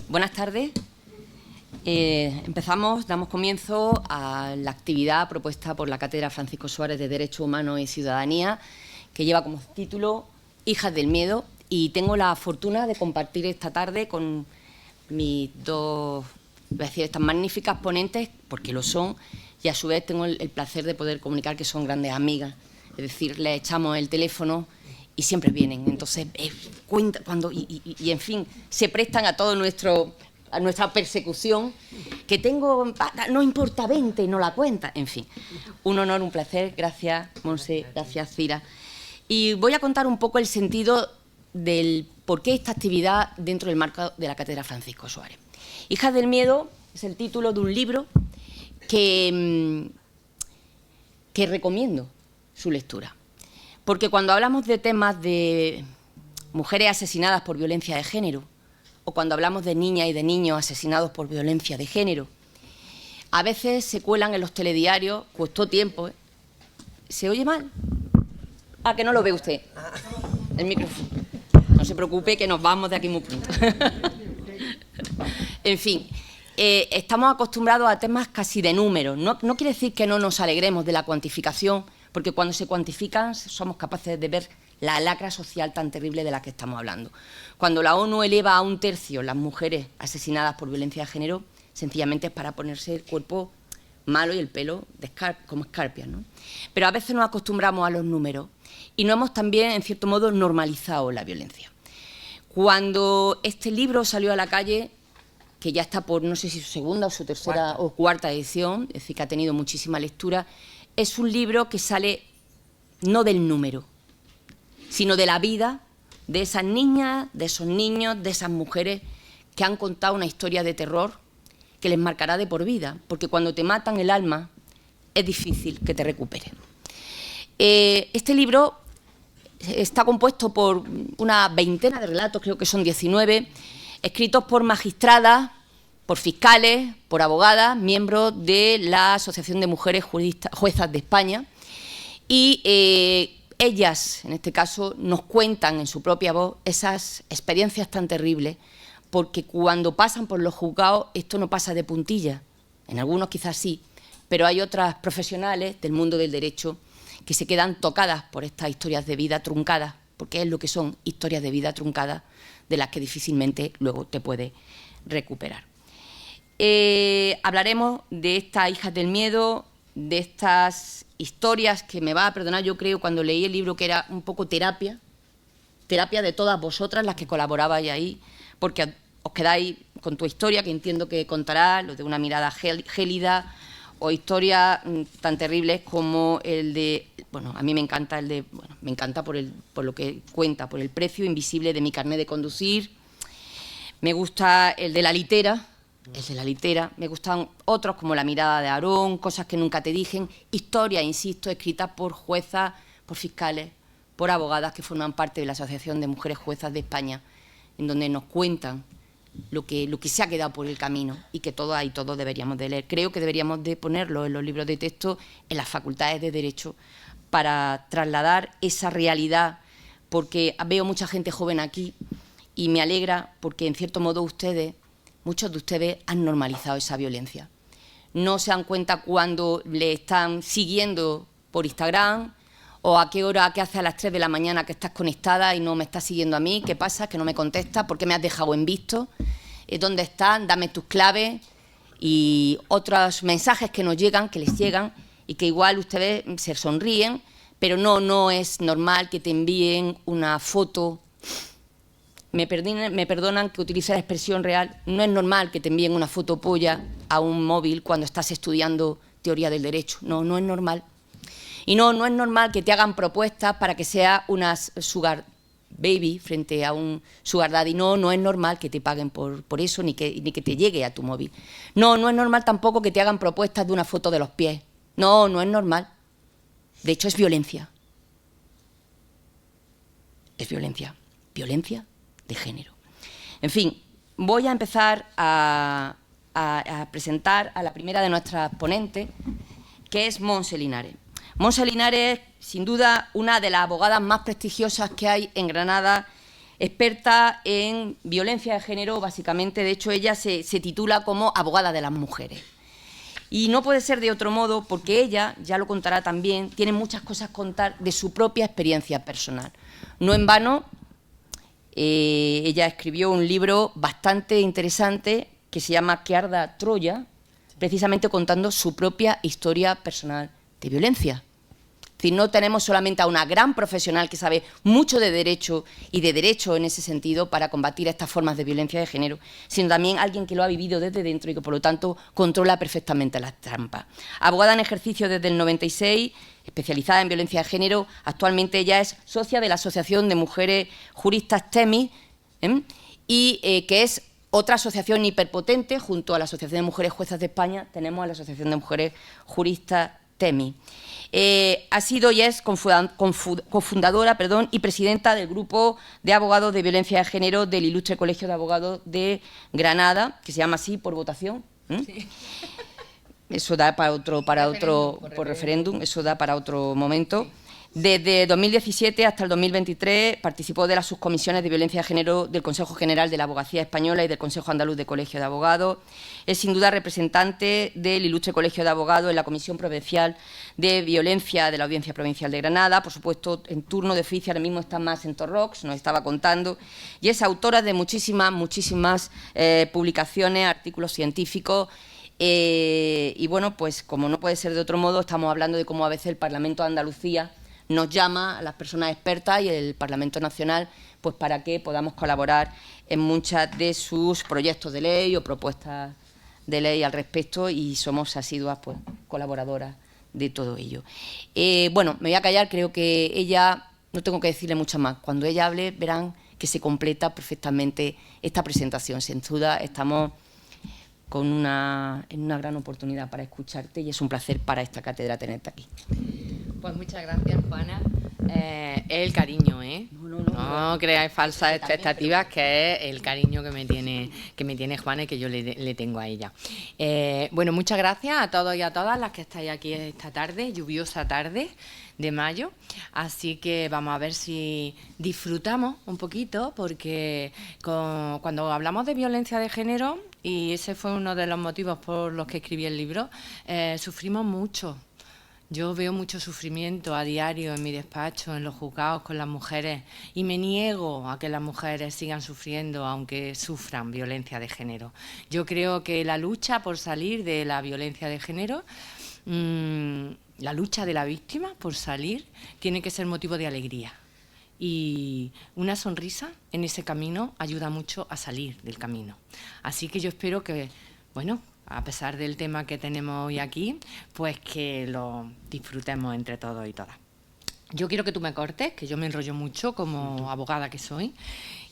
Buenas tardes. Damos comienzo a la actividad propuesta por la Cátedra Francisco Suárez de Derechos Humanos y Ciudadanía, que lleva como título Hijas del Miedo, y tengo la fortuna de compartir esta tarde con mis dos, voy a decir, estas magníficas ponentes, porque lo son, y a su vez tengo el placer de poder comunicar que son grandes amigas. Es decir, les echamos el teléfono y siempre vienen. Entonces, en fin, se prestan a todo a nuestra persecución, que tengo, no importa 20, no la cuenta, en fin. Un honor, un placer, gracias Monse, gracias Cira. Y voy a contar un poco el sentido del por qué esta actividad dentro del marco de la Cátedra Francisco Suárez. Hijas del Miedo es el título de un libro que recomiendo su lectura. Porque cuando hablamos de temas de mujeres asesinadas por violencia de género, o cuando hablamos de niñas y de niños asesinados por violencia de género, a veces se cuelan en los telediarios, costó tiempo, ¿eh? ¿Se oye mal? Ah, que no lo ve usted. El micrófono. No se preocupe, que nos vamos de aquí muy pronto. En fin, estamos acostumbrados a temas casi de números. No quiere decir que no nos alegremos de la cuantificación, porque cuando se cuantifican somos capaces de ver la lacra social tan terrible de la que estamos hablando. Cuando la ONU eleva a 1/3 las mujeres asesinadas por violencia de género, sencillamente es para ponerse el cuerpo malo y el pelo como escarpias, ¿no? Pero a veces nos acostumbramos a los números y no hemos también, en cierto modo, normalizado la violencia. Cuando este libro salió a la calle, que ya está por, no sé si su segunda o su tercera o cuarta edición, es decir, que ha tenido muchísima lectura, es un libro que sale no del número, sino de la vida de esas niñas, de esos niños, de esas mujeres que han contado una historia de terror que les marcará de por vida, porque cuando te matan el alma es difícil que te recuperen. Este libro está compuesto por una veintena de relatos, creo que son 19, escritos por magistradas, por fiscales, por abogadas, miembros de la Asociación de Mujeres Juezas de España, y ellas, en este caso, nos cuentan en su propia voz esas experiencias tan terribles, porque cuando pasan por los juzgados esto no pasa de puntilla, en algunos quizás sí, pero hay otras profesionales del mundo del derecho que se quedan tocadas por estas historias de vida truncadas, porque es lo que son, historias de vida truncadas, de las que difícilmente luego te puedes recuperar. Hablaremos de estas hijas del miedo, de estas historias que me va a perdonar, yo creo, cuando leí el libro, que era un poco terapia de todas vosotras, las que colaborabais ahí, porque os quedáis con tu historia, que entiendo que contarás, lo de una mirada gélida, o historias tan terribles como el de, bueno, a mí me encanta el de, bueno, me encanta por lo que cuenta, por el precio invisible de mi carnet de conducir. Me gusta el de la litera, me gustan otros como La mirada de Aarón, Cosas que nunca te dije, historias, insisto, escritas por juezas, por fiscales, por abogadas que forman parte de la Asociación de Mujeres Juezas de España, en donde nos cuentan lo que se ha quedado por el camino y que todas y todos deberíamos de leer. Creo que deberíamos de ponerlo en los libros de texto, en las facultades de Derecho, para trasladar esa realidad, porque veo mucha gente joven aquí y me alegra porque, en cierto modo, muchos de ustedes han normalizado esa violencia. No se dan cuenta cuando le están siguiendo por Instagram o a qué hora, qué hace a las 3 de la mañana que estás conectada y no me estás siguiendo a mí, qué pasa, que no me contestas, por qué me has dejado en visto, dónde estás, dame tus claves, y otros mensajes que nos llegan, que les llegan y que igual ustedes se sonríen, pero no es normal que te envíen una foto. Me perdonan que utilice la expresión real, no es normal que te envíen una foto polla a un móvil cuando estás estudiando teoría del derecho, no es normal. Y no es normal que te hagan propuestas para que sea una sugar baby frente a un sugar daddy. No es normal que te paguen por eso, ni que te llegue a tu móvil. No es normal tampoco que te hagan propuestas de una foto de los pies. No es normal. De hecho, es violencia. Es violencia. Violencia de género. En fin, voy a empezar a presentar a la primera de nuestras ponentes, que es Monse Linares. Monse Linares, sin duda, una de las abogadas más prestigiosas que hay en Granada experta en violencia de género, básicamente. De hecho, ella se titula como abogada de las mujeres. Y no puede ser de otro modo, porque ella, ya lo contará también, tiene muchas cosas que contar de su propia experiencia personal. No en vano, ella escribió un libro bastante interesante que se llama Que arda Troya, precisamente contando su propia historia personal de violencia. Es decir, no tenemos solamente a una gran profesional que sabe mucho de derecho y de derecho en ese sentido para combatir estas formas de violencia de género, sino también alguien que lo ha vivido desde dentro y que, por lo tanto, controla perfectamente las trampas. Abogada en ejercicio desde el 96, especializada en violencia de género, actualmente ella es socia de la Asociación de Mujeres Juristas TEMI, y que es otra asociación hiperpotente, junto a la Asociación de Mujeres Juezas de España, tenemos a la Asociación de Mujeres Juristas TEMI. Ha sido y es cofundadora y presidenta del grupo de abogados de violencia de género del Ilustre Colegio de Abogados de Granada, que se llama así por votación. Sí. Eso da para otro por referéndum, eso da para otro momento. Sí. Desde 2017 hasta el 2023 participó de las subcomisiones de violencia de género del Consejo General de la Abogacía Española y del Consejo Andaluz de Colegio de Abogados. Es sin duda representante del Ilustre Colegio de Abogados en la Comisión Provincial de Violencia de la Audiencia Provincial de Granada. Por supuesto, en turno de oficio, ahora mismo está más en Torrox, nos estaba contando. Y es autora de muchísimas publicaciones, artículos científicos. Y bueno, pues como no puede ser de otro modo, estamos hablando de cómo a veces el Parlamento de Andalucía nos llama a las personas expertas y el Parlamento Nacional pues para que podamos colaborar en muchos de sus proyectos de ley o propuestas de ley al respecto, y somos asiduas pues colaboradoras de todo ello. Bueno, me voy a callar, creo que ella, no tengo que decirle mucho más. Cuando ella hable verán que se completa perfectamente esta presentación. Sin duda estamos en una gran oportunidad para escucharte y es un placer para esta cátedra tenerte aquí. Pues muchas gracias, Juana. Es el cariño, ¿eh? No creáis falsas expectativas, que es el cariño que me tiene Juana y que yo le tengo a ella. Bueno, muchas gracias a todos y a todas las que estáis aquí esta tarde, lluviosa tarde de mayo. Así que vamos a ver si disfrutamos un poquito, porque cuando hablamos de violencia de género, y ese fue uno de los motivos por los que escribí el libro, sufrimos mucho. Yo veo mucho sufrimiento a diario en mi despacho, en los juzgados con las mujeres, y me niego a que las mujeres sigan sufriendo aunque sufran violencia de género. Yo creo que la lucha por salir de la violencia de género, la lucha de la víctima por salir, tiene que ser motivo de alegría. Y una sonrisa en ese camino ayuda mucho a salir del camino. Así que yo espero que, bueno, a pesar del tema que tenemos hoy aquí, pues que lo disfrutemos entre todos y todas. Yo quiero que tú me cortes, que yo me enrollo mucho como abogada que soy,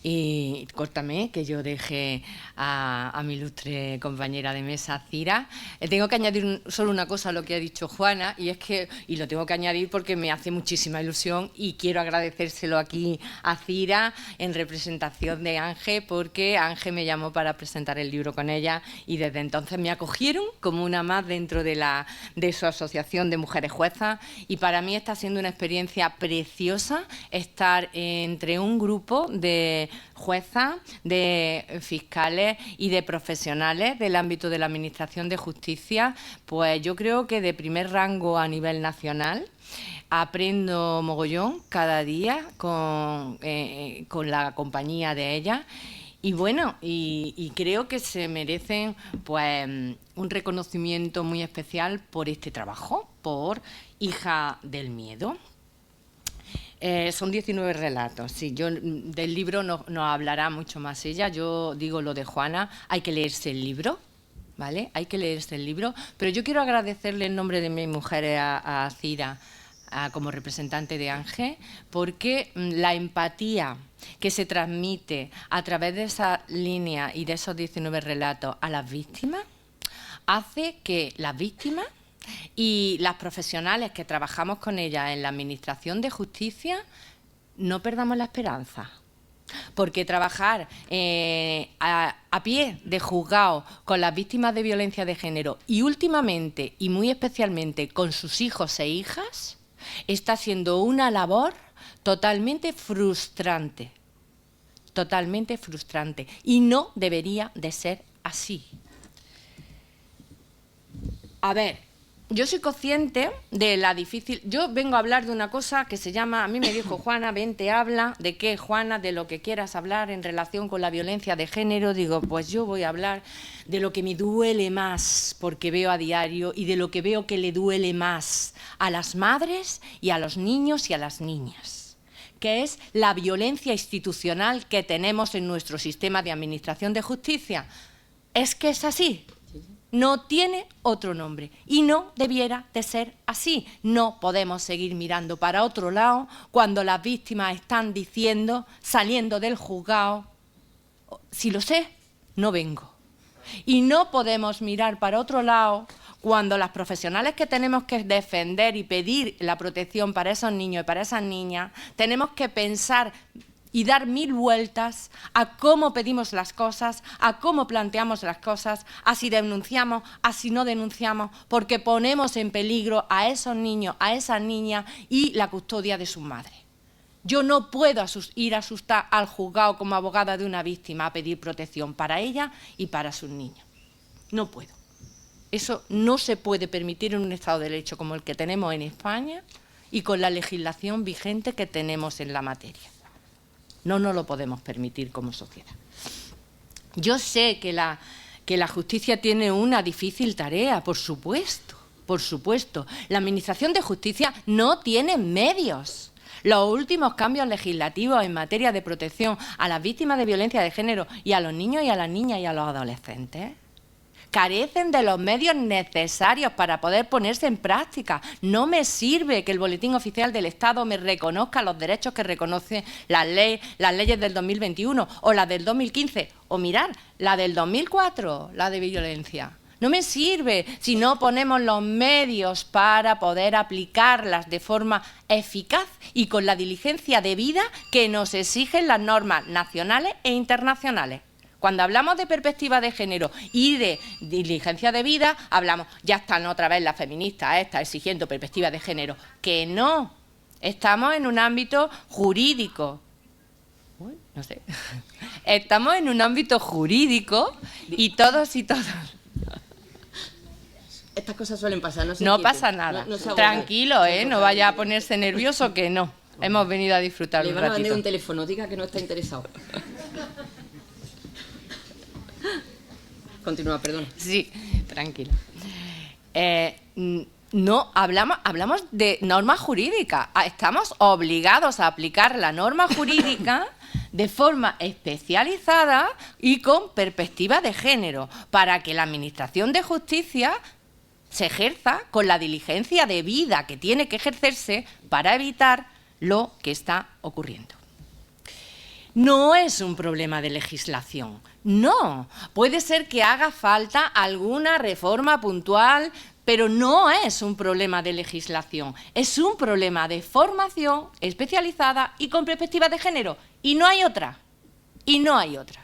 y córtame, que yo deje a mi ilustre compañera de mesa, Cira. Tengo que añadir solo una cosa a lo que ha dicho Juana, y es que, y lo tengo que añadir porque me hace muchísima ilusión y quiero agradecérselo aquí a Cira en representación de Ángel, porque Ángel me llamó para presentar el libro con ella y desde entonces me acogieron como una más dentro de su asociación de mujeres juezas, y para mí está siendo una experiencia preciosa estar entre un grupo de juezas, de fiscales y de profesionales del ámbito de la Administración de Justicia, pues yo creo que de primer rango a nivel nacional. Aprendo mogollón cada día con la compañía de ellas. Y bueno, y creo que se merecen pues un reconocimiento muy especial por este trabajo, por Hija del Miedo. Son 19 relatos. Sí, yo del libro no hablará mucho más ella. Yo digo lo de Juana, hay que leerse el libro, ¿vale? Hay que leerse el libro. Pero yo quiero agradecerle en nombre de mis mujeres a Cira, como representante de Ángel, porque la empatía que se transmite a través de esa línea y de esos 19 relatos a las víctimas hace que las víctimas y las profesionales que trabajamos con ellas en la Administración de Justicia no perdamos la esperanza. Porque trabajar a pie de juzgado con las víctimas de violencia de género y últimamente y muy especialmente con sus hijos e hijas está siendo una labor totalmente frustrante. totalmente frustrante y no debería de ser así. A ver, yo soy consciente de la difícil... Yo vengo a hablar de una cosa que se llama... A mí me dijo Juana, vente, habla. ¿De qué, Juana? De lo que quieras hablar en relación con la violencia de género. Digo, pues yo voy a hablar de lo que me duele más, porque veo a diario, y de lo que veo que le duele más a las madres y a los niños y a las niñas, que es la violencia institucional que tenemos en nuestro sistema de administración de justicia. Es que es así. No tiene otro nombre y no debiera de ser así. No podemos seguir mirando para otro lado cuando las víctimas están diciendo, saliendo del juzgado, si lo sé, no vengo. Y no podemos mirar para otro lado cuando las profesionales que tenemos que defender y pedir la protección para esos niños y para esas niñas, tenemos que pensar y dar 1000 vueltas a cómo pedimos las cosas, a cómo planteamos las cosas, a si denunciamos, a si no denunciamos, porque ponemos en peligro a esos niños, a esas niñas y la custodia de sus madres. Yo no puedo ir a asustar al juzgado como abogada de una víctima a pedir protección para ella y para sus niños. No puedo. Eso no se puede permitir en un Estado de Derecho como el que tenemos en España y con la legislación vigente que tenemos en la materia. No nos lo podemos permitir como sociedad. Yo sé que la justicia tiene una difícil tarea, por supuesto, por supuesto. La Administración de Justicia no tiene medios. Los últimos cambios legislativos en materia de protección a las víctimas de violencia de género y a los niños y a las niñas y a los adolescentes carecen de los medios necesarios para poder ponerse en práctica. No me sirve que el Boletín Oficial del Estado me reconozca los derechos que reconoce las leyes del 2021 o las del 2015, o mirar, la del 2004, la de violencia. No me sirve si no ponemos los medios para poder aplicarlas de forma eficaz y con la diligencia debida que nos exigen las normas nacionales e internacionales. Cuando hablamos de perspectiva de género y de diligencia debida, hablamos, ya están otra vez las feministas exigiendo perspectiva de género. Que no, estamos en un ámbito jurídico. No sé. Estamos en un ámbito jurídico y todos y todas. Estas cosas suelen pasar, no pasa nada. Tranquilo, no vaya a ponerse nervioso, que no. Hemos venido a disfrutar un ratito. Le van a vender un teléfono, diga que no está interesado. Continúa, perdón. Sí, tranquilo. No, hablamos de normas jurídicas. Estamos obligados a aplicar la norma jurídica de forma especializada y con perspectiva de género, para que la Administración de Justicia se ejerza con la diligencia debida que tiene que ejercerse para evitar lo que está ocurriendo. No es un problema de legislación, no. Puede ser que haga falta alguna reforma puntual, pero no es un problema de legislación, es un problema de formación especializada y con perspectiva de género. Y no hay otra, y no hay otra.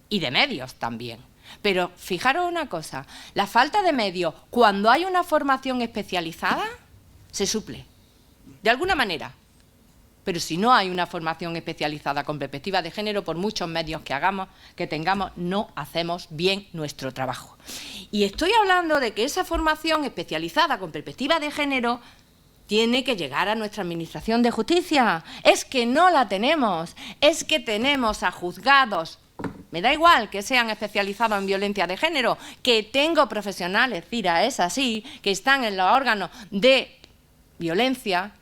Y de medios también. Pero fijaros una cosa, la falta de medios, cuando hay una formación especializada, se suple, de alguna manera. Pero si no hay una formación especializada con perspectiva de género, por muchos medios que tengamos, no hacemos bien nuestro trabajo. Y estoy hablando de que esa formación especializada con perspectiva de género tiene que llegar a nuestra Administración de Justicia. Es que no la tenemos, es que tenemos a juzgados, me da igual que sean especializados en violencia de género, que tengo profesionales, Cira, es así, que están en los órganos de violencia,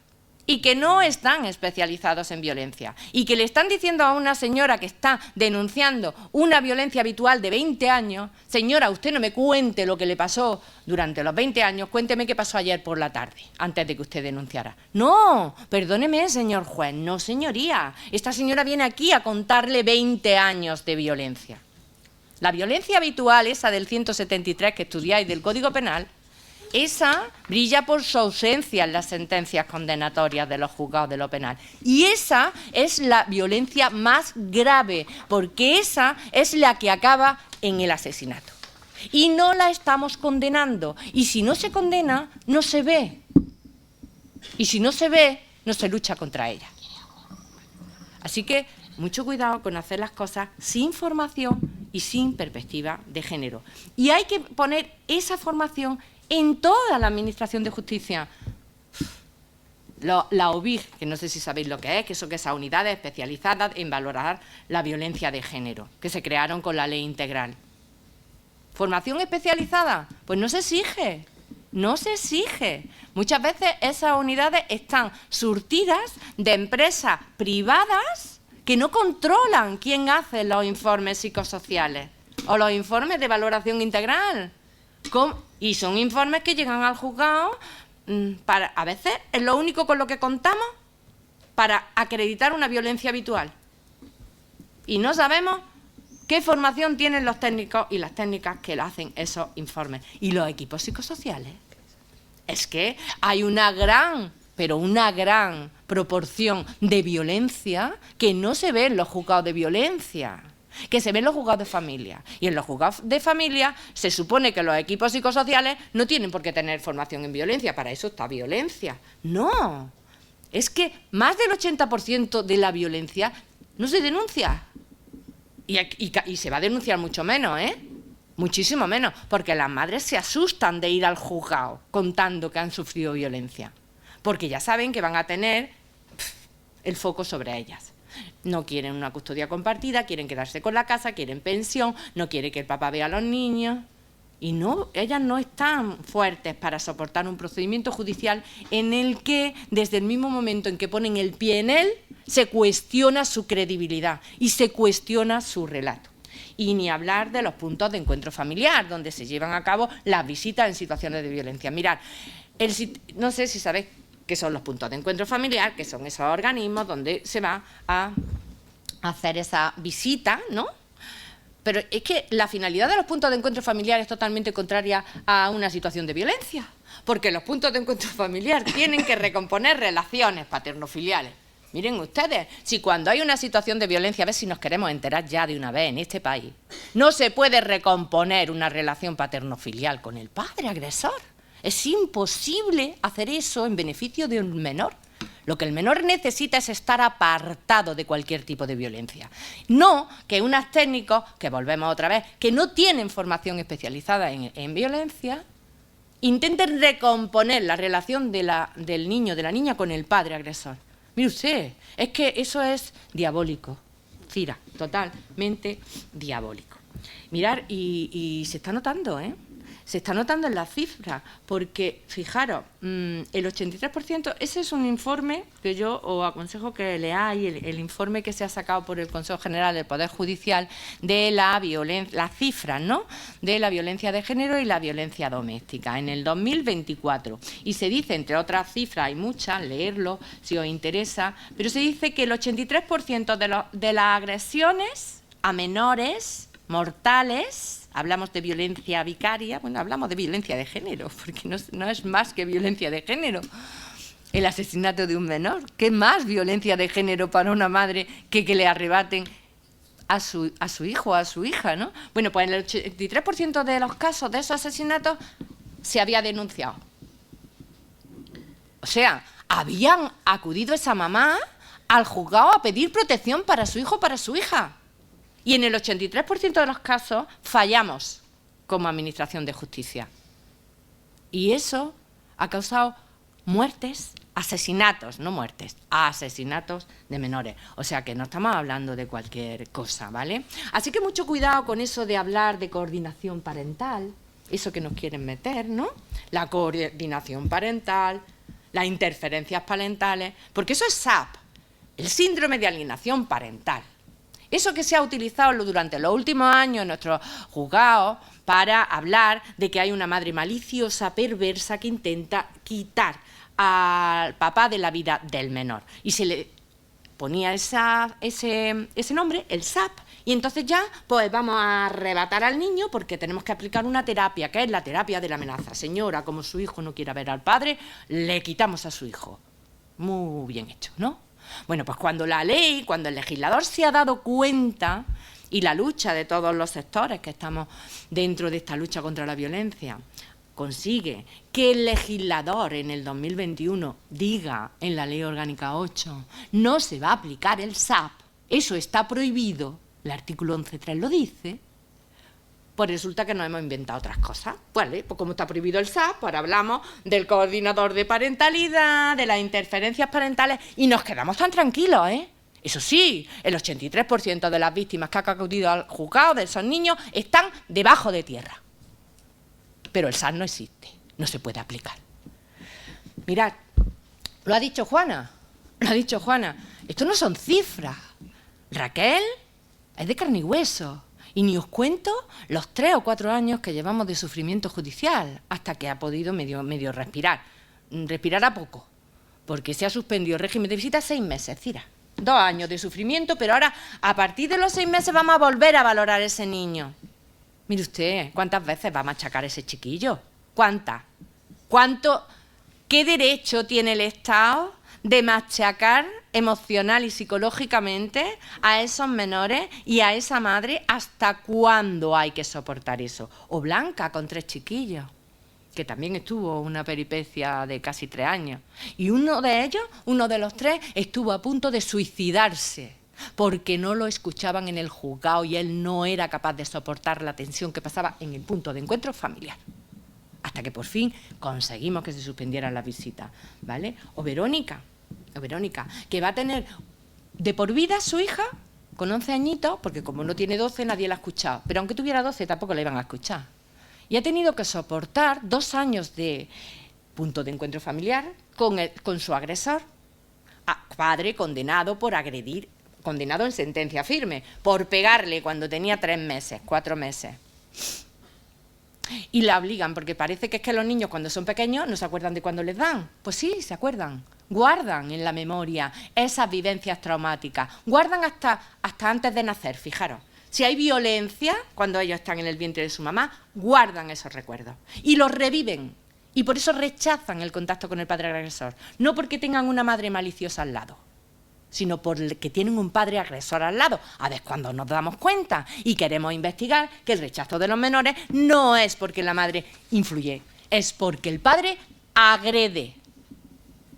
y que no están especializados en violencia, y que le están diciendo a una señora que está denunciando una violencia habitual de 20 años, señora, usted no me cuente lo que le pasó durante los 20 años, cuénteme qué pasó ayer por la tarde, antes de que usted denunciara. No, perdóneme, señor juez, no, señoría, esta señora viene aquí a contarle 20 años de violencia. La violencia habitual, esa del 173 que estudiáis del Código Penal, esa brilla por su ausencia en las sentencias condenatorias de los juzgados de lo penal. Y esa es la violencia más grave, porque esa es la que acaba en el asesinato. Y no la estamos condenando. Y si no se condena, no se ve. Y si no se ve, no se lucha contra ella. Así que mucho cuidado con hacer las cosas sin formación y sin perspectiva de género. Y hay que poner esa formación en toda la Administración de Justicia. La OBIG, que no sé si sabéis lo que son esas unidades especializadas en valorar la violencia de género, que se crearon con la Ley Integral. ¿Formación especializada? Pues no se exige. No se exige. Muchas veces esas unidades están surtidas de empresas privadas que no controlan quién hace los informes psicosociales o los informes de valoración integral. Y son informes que llegan al juzgado, a veces es lo único con lo que contamos para acreditar una violencia habitual. Y no sabemos qué formación tienen los técnicos y las técnicas que hacen esos informes. Y los equipos psicosociales. Es que hay una gran, pero una gran proporción de violencia que no se ve en los juzgados de violencia, que se ve en los juzgados de familia. Y en los juzgados de familia se supone que los equipos psicosociales no tienen por qué tener formación en violencia, para eso está violencia. No, es que más del 80% de la violencia no se denuncia. Y se va a denunciar mucho menos, muchísimo menos, porque las madres se asustan de ir al juzgado contando que han sufrido violencia, porque ya saben que van a tener el foco sobre ellas. No quieren una custodia compartida, quieren quedarse con la casa, quieren pensión, no quieren que el papá vea a los niños. Y no, ellas no están fuertes para soportar un procedimiento judicial en el que, desde el mismo momento en que ponen el pie en él, se cuestiona su credibilidad y se cuestiona su relato. Y ni hablar de los puntos de encuentro familiar, donde se llevan a cabo las visitas en situaciones de violencia. Mirad, no sé si sabéis qué son los puntos de encuentro familiar, que son esos organismos donde se va a hacer esa visita, ¿no? Pero es que la finalidad de los puntos de encuentro familiar es totalmente contraria a una situación de violencia, porque los puntos de encuentro familiar tienen que recomponer relaciones paterno-filiales. Miren ustedes, si cuando hay una situación de violencia, a ver si nos queremos enterar ya de una vez en este país, no se puede recomponer una relación paterno-filial con el padre agresor. Es imposible hacer eso en beneficio de un menor. Lo que el menor necesita es estar apartado de cualquier tipo de violencia. No que unos técnicos, que volvemos otra vez, que no tienen formación especializada en violencia, intenten recomponer la relación del niño, de la niña con el padre agresor. Mire usted, es que eso es diabólico, Cira, totalmente diabólico. Mirar, y se está notando, se está notando en las cifras, porque, fijaros, el 83%, ese es un informe que yo os aconsejo que leáis, el informe que se ha sacado por el Consejo General del Poder Judicial de la violencia, las cifras, ¿no?, de la violencia de género y la violencia doméstica en el 2024. Y se dice, entre otras cifras, hay muchas, leerlo si os interesa, pero se dice que el 83% de las agresiones a menores mortales, hablamos de violencia vicaria, bueno, hablamos de violencia de género, porque no es más que violencia de género. El asesinato de un menor, ¿qué más violencia de género para una madre que le arrebaten a su hijo o a su hija, ¿no? Bueno, pues en el 83% de los casos de esos asesinatos se había denunciado. O sea, habían acudido esa mamá al juzgado a pedir protección para su hijo o para su hija. Y en el 83% de los casos fallamos como Administración de Justicia. Y eso ha causado muertes, asesinatos, no muertes, asesinatos de menores. O sea que no estamos hablando de cualquier cosa, ¿vale? Así que mucho cuidado con eso de hablar de coordinación parental, eso que nos quieren meter, ¿no? La coordinación parental, las interferencias parentales, porque eso es SAP, el síndrome de alienación parental. Eso que se ha utilizado durante los últimos años en nuestros juzgados para hablar de que hay una madre maliciosa, perversa, que intenta quitar al papá de la vida del menor. Y se le ponía ese nombre, el SAP, y entonces ya pues vamos a arrebatar al niño porque tenemos que aplicar una terapia, que es la terapia de la amenaza. Señora, como su hijo no quiera ver al padre, le quitamos a su hijo. Muy bien hecho, ¿no? Bueno, pues cuando la ley, cuando el legislador se ha dado cuenta, y la lucha de todos los sectores que estamos dentro de esta lucha contra la violencia, consigue que el legislador en el 2021 diga en la Ley Orgánica 8, no se va a aplicar el SAP, eso está prohibido, el artículo 11.3 lo dice, pues resulta que nos hemos inventado otras cosas. Vale, pues como está prohibido el SAP, pues ahora hablamos del coordinador de parentalidad, de las interferencias parentales, y nos quedamos tan tranquilos, ¿eh? Eso sí, el 83% de las víctimas que han acudido al juzgado de esos niños están debajo de tierra. Pero el SAP no existe, no se puede aplicar. Mirad, lo ha dicho Juana, esto no son cifras. Raquel es de carne y hueso. Y ni os cuento los 3 o 4 años que llevamos de sufrimiento judicial, hasta que ha podido medio respirar. Respirará poco, porque se ha suspendido el régimen de visita 6 meses, Cira. 2 años de sufrimiento, pero ahora, a partir de los 6 meses, vamos a volver a valorar a ese niño. Mire usted, ¿cuántas veces va a machacar a ese chiquillo? ¿Cuántas? ¿Qué derecho tiene el Estado de machacar emocional y psicológicamente a esos menores y a esa madre? ¿Hasta cuándo hay que soportar eso? O Blanca con 3 chiquillos, que también estuvo una peripecia de casi 3 años. Y uno de los 3, estuvo a punto de suicidarse porque no lo escuchaban en el juzgado y él no era capaz de soportar la tensión que pasaba en el punto de encuentro familiar. Hasta que por fin conseguimos que se suspendieran las visitas, ¿vale? O Verónica, que va a tener de por vida a su hija con 11 añitos, porque como no tiene 12 nadie la ha escuchado, pero aunque tuviera 12 tampoco la iban a escuchar. Y ha tenido que soportar 2 años de punto de encuentro familiar con su agresor, padre condenado por agredir, condenado en sentencia firme, por pegarle cuando tenía 3 meses, 4 meses. Y la obligan, porque parece que es que los niños cuando son pequeños no se acuerdan de cuando les dan. Pues sí, se acuerdan. Guardan en la memoria esas vivencias traumáticas. Guardan hasta antes de nacer, fijaros. Si hay violencia, cuando ellos están en el vientre de su mamá, guardan esos recuerdos. Y los reviven. Y por eso rechazan el contacto con el padre agresor. No porque tengan una madre maliciosa al lado, sino porque tienen un padre agresor al lado. A veces cuando nos damos cuenta y queremos investigar que el rechazo de los menores no es porque la madre influye, es porque el padre agrede.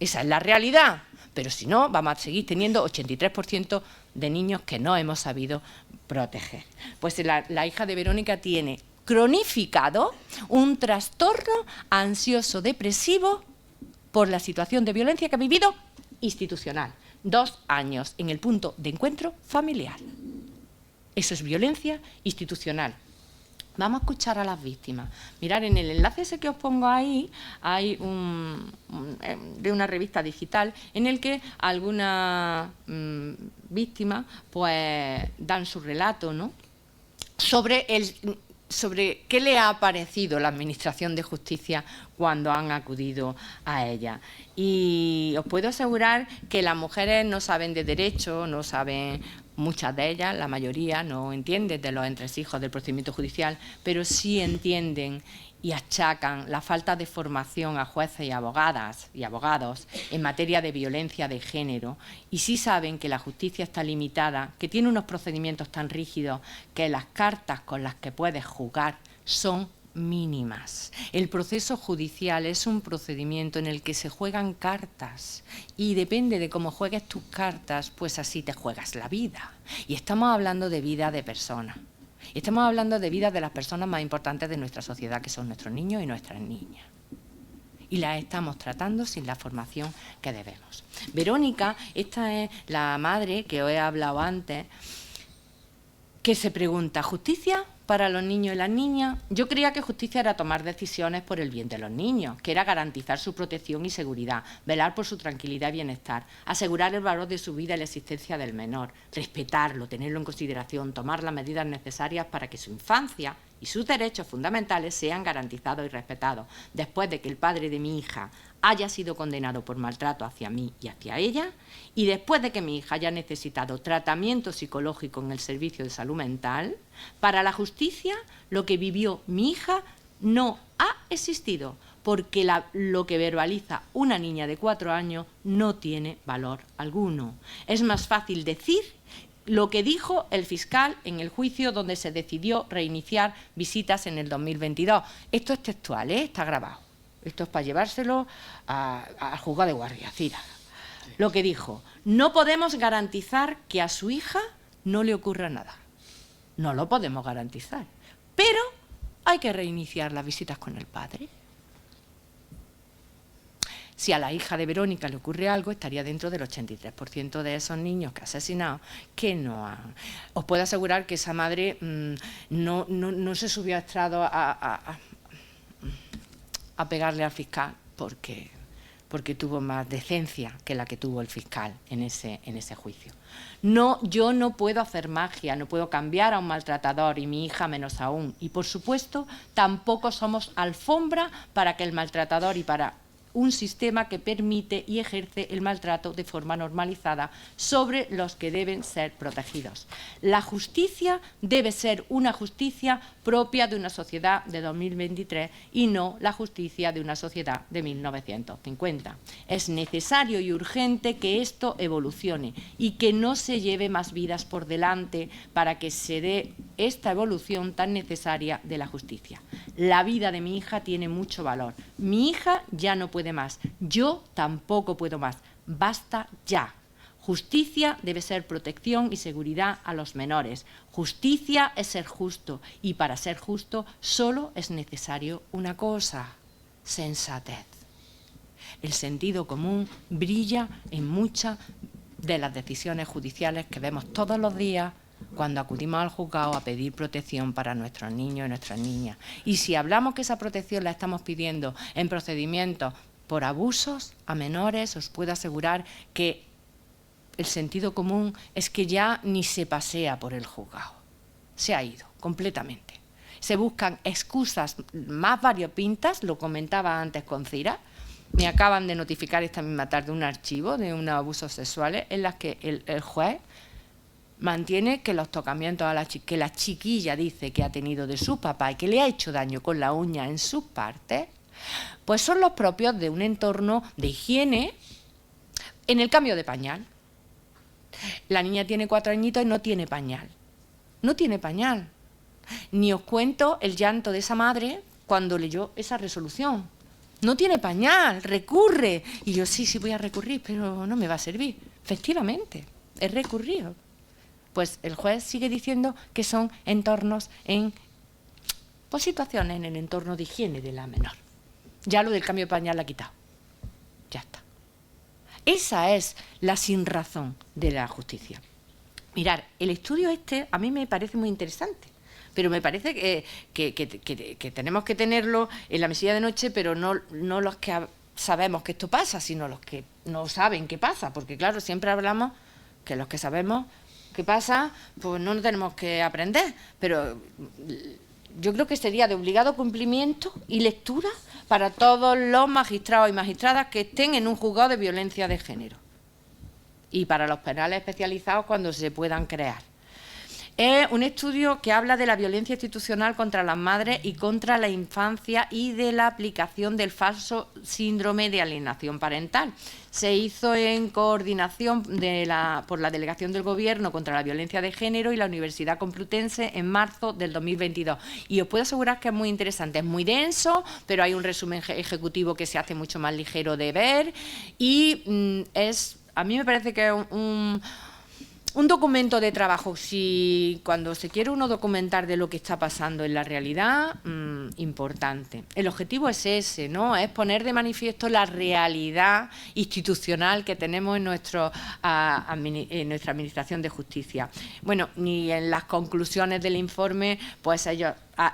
Esa es la realidad. Pero si no, vamos a seguir teniendo 83% de niños que no hemos sabido proteger. Pues la hija de Verónica tiene cronificado un trastorno ansioso depresivo por la situación de violencia que ha vivido institucional. 2 años en el punto de encuentro familiar. Eso es violencia institucional. Vamos a escuchar a las víctimas. Mirad, en el enlace ese que os pongo ahí, hay de una revista digital en el que algunas víctimas pues dan su relato, ¿no?, sobre qué le ha parecido la Administración de Justicia cuando han acudido a ella. Y os puedo asegurar que las mujeres no saben de derecho, no saben, muchas de ellas, la mayoría, no entienden de los entresijos del procedimiento judicial, pero sí entienden y achacan la falta de formación a jueces y abogadas y abogados en materia de violencia de género, y sí saben que la justicia está limitada, que tiene unos procedimientos tan rígidos que las cartas con las que puedes jugar son mínimas. El proceso judicial es un procedimiento en el que se juegan cartas y depende de cómo juegues tus cartas, pues así te juegas la vida. Y estamos hablando de vida de personas. Y estamos hablando de vidas de las personas más importantes de nuestra sociedad, que son nuestros niños y nuestras niñas. Y las estamos tratando sin la formación que debemos. Verónica, esta es la madre que os he hablado antes, que se pregunta, ¿justicia para los niños y las niñas? Yo creía que justicia era tomar decisiones por el bien de los niños, que era garantizar su protección y seguridad, velar por su tranquilidad y bienestar, asegurar el valor de su vida y la existencia del menor, respetarlo, tenerlo en consideración, tomar las medidas necesarias para que su infancia y sus derechos fundamentales sean garantizados y respetados. Después de que el padre de mi hija haya sido condenado por maltrato hacia mí y hacia ella, y después de que mi hija haya necesitado tratamiento psicológico en el servicio de salud mental, para la justicia lo que vivió mi hija no ha existido, porque lo que verbaliza una niña de 4 años no tiene valor alguno. Es más fácil decir lo que dijo el fiscal en el juicio donde se decidió reiniciar visitas en el 2022. Esto es textual, está grabado. Esto es para llevárselo al juzgado de guardia, Cira. lo que dijo: no podemos garantizar que a su hija no le ocurra nada. No lo podemos garantizar, pero hay que reiniciar las visitas con el padre. Si a la hija de Verónica le ocurre algo, estaría dentro del 83% de esos niños que ha asesinado que no han. Os puedo asegurar que esa madre no se subió a estrado a pegarle al fiscal porque tuvo más decencia que la que tuvo el fiscal en ese juicio. No, yo no puedo hacer magia, no puedo cambiar a un maltratador, y mi hija menos aún. Y por supuesto, tampoco somos alfombra para que el maltratador y para un sistema que permite y ejerce el maltrato de forma normalizada sobre los que deben ser protegidos. La justicia debe ser una justicia propia de una sociedad de 2023 y no la justicia de una sociedad de 1950. Es necesario y urgente que esto evolucione y que no se lleve más vidas por delante para que se dé esta evolución tan necesaria de la justicia. La vida de mi hija tiene mucho valor. Mi hija ya no puede más. Yo tampoco puedo más. Basta ya. Justicia debe ser protección y seguridad a los menores. Justicia es ser justo. Y para ser justo solo es necesario una cosa: sensatez. El sentido común brilla en muchas de las decisiones judiciales que vemos todos los días cuando acudimos al juzgado a pedir protección para nuestros niños y nuestras niñas. Y si hablamos que esa protección la estamos pidiendo en procedimientos por abusos a menores, os puedo asegurar que el sentido común es que ya ni se pasea por el juzgado. Se ha ido completamente. Se buscan excusas más variopintas, lo comentaba antes con Cira. Me acaban de notificar esta misma tarde un archivo de unos abusos sexuales en las que el juez mantiene que los tocamientos que la chiquilla dice que ha tenido de su papá y que le ha hecho daño con la uña en sus partes, pues son los propios de un entorno de higiene en el cambio de pañal. La niña tiene 4 añitos y no tiene pañal. No tiene pañal. Ni os cuento el llanto de esa madre cuando leyó esa resolución. No tiene pañal, recurre. Y yo sí voy a recurrir, pero no me va a servir. Efectivamente, he recurrido. Pues el juez sigue diciendo que son entornos situaciones en el entorno de higiene de la menor. Ya lo del cambio de pañal la ha quitado. Ya está. Esa es la sinrazón de la justicia. Mirad, el estudio a mí me parece muy interesante, pero me parece que tenemos que tenerlo en la mesilla de noche, pero no los que sabemos que esto pasa, sino los que no saben qué pasa, porque claro, siempre hablamos que los que sabemos qué pasa, pues no tenemos que aprender, pero yo creo que sería de obligado cumplimiento y lectura para todos los magistrados y magistradas que estén en un juzgado de violencia de género y para los penales especializados cuando se puedan crear. Es un estudio que habla de la violencia institucional contra las madres y contra la infancia y de la aplicación del falso síndrome de alienación parental. Se hizo en coordinación por la Delegación del Gobierno contra la Violencia de Género y la Universidad Complutense en marzo del 2022. Y os puedo asegurar que es muy interesante, es muy denso, pero hay un resumen ejecutivo que se hace mucho más ligero de ver y a mí me parece que es un documento de trabajo. Cuando se quiere uno documentar de lo que está pasando en la realidad, importante. El objetivo es ese, ¿no? Es poner de manifiesto la realidad institucional que tenemos en nuestra Administración de Justicia. Bueno, ni en las conclusiones del informe, pues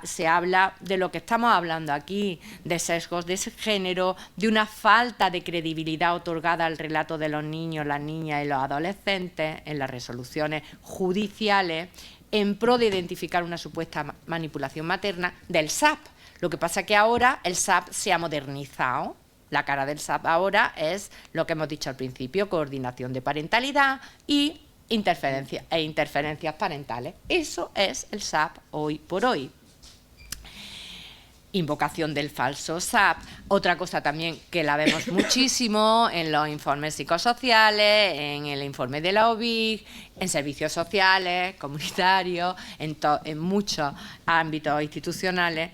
se habla de lo que estamos hablando aquí, de sesgos de género, de una falta de credibilidad otorgada al relato de los niños, las niñas y los adolescentes en las resoluciones judiciales en pro de identificar una supuesta manipulación materna del SAP. Lo que pasa es que ahora el SAP se ha modernizado. La cara del SAP ahora es lo que hemos dicho al principio: coordinación de parentalidad y interferencias parentales. Eso es el SAP hoy por hoy. Invocación del falso SAP, otra cosa también que la vemos muchísimo en los informes psicosociales, en el informe de la OBIG, en servicios sociales, comunitarios, en muchos ámbitos institucionales.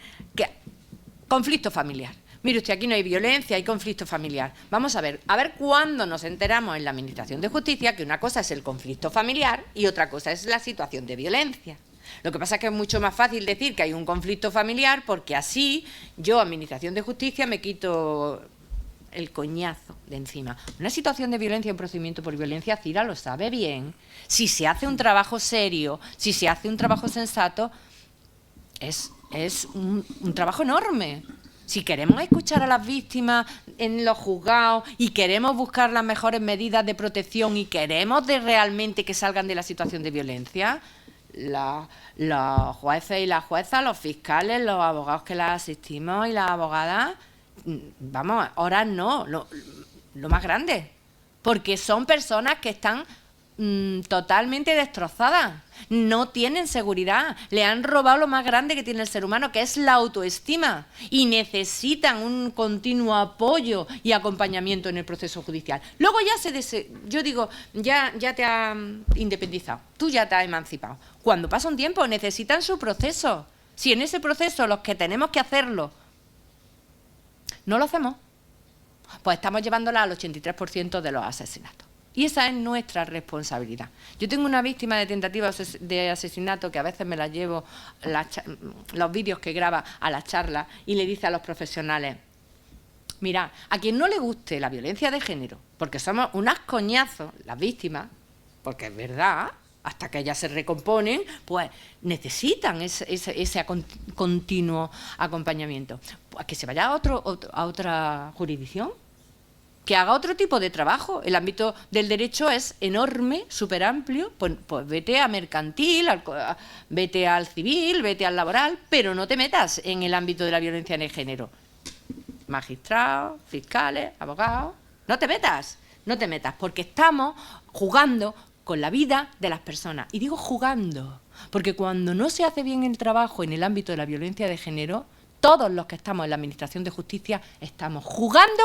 Conflicto familiar. Mire usted, aquí no hay violencia, hay conflicto familiar. Vamos a ver cuándo nos enteramos en la Administración de Justicia que una cosa es el conflicto familiar y otra cosa es la situación de violencia. Lo que pasa es que es mucho más fácil decir que hay un conflicto familiar porque así yo, Administración de Justicia, me quito el coñazo de encima. Una situación de violencia, un procedimiento por violencia, Cira lo sabe bien. Si se hace un trabajo serio, si se hace un trabajo sensato, es un trabajo enorme. Si queremos escuchar a las víctimas en los juzgados y queremos buscar las mejores medidas de protección y queremos realmente que salgan de la situación de violencia, los jueces y las juezas, los fiscales, los abogados que las asistimos y las abogadas, vamos, ahora no, lo más grande, porque son personas que están totalmente destrozadas, no tienen seguridad, le han robado lo más grande que tiene el ser humano, que es la autoestima, y necesitan un continuo apoyo y acompañamiento en el proceso judicial. Luego yo digo, ya te has independizado, tú ya te has emancipado. Cuando pasa un tiempo necesitan su proceso. Si en ese proceso los que tenemos que hacerlo no lo hacemos, pues estamos llevándola al 83% de los asesinatos. Y esa es nuestra responsabilidad. Yo tengo una víctima de tentativa de asesinato que a veces me la llevo, los vídeos que graba a las charlas, y le dice a los profesionales, mira, a quien no le guste la violencia de género, porque somos unas coñazos las víctimas, porque es verdad, hasta que ellas se recomponen, pues necesitan ese continuo acompañamiento. Pues que se vaya a otra jurisdicción, que haga otro tipo de trabajo. El ámbito del derecho es enorme, súper amplio, pues vete a mercantil, vete al civil, vete al laboral, pero no te metas en el ámbito de la violencia de género. Magistrados, fiscales, abogados, no te metas, porque estamos jugando con la vida de las personas. Y digo jugando, porque cuando no se hace bien el trabajo en el ámbito de la violencia de género, todos los que estamos en la Administración de Justicia estamos jugando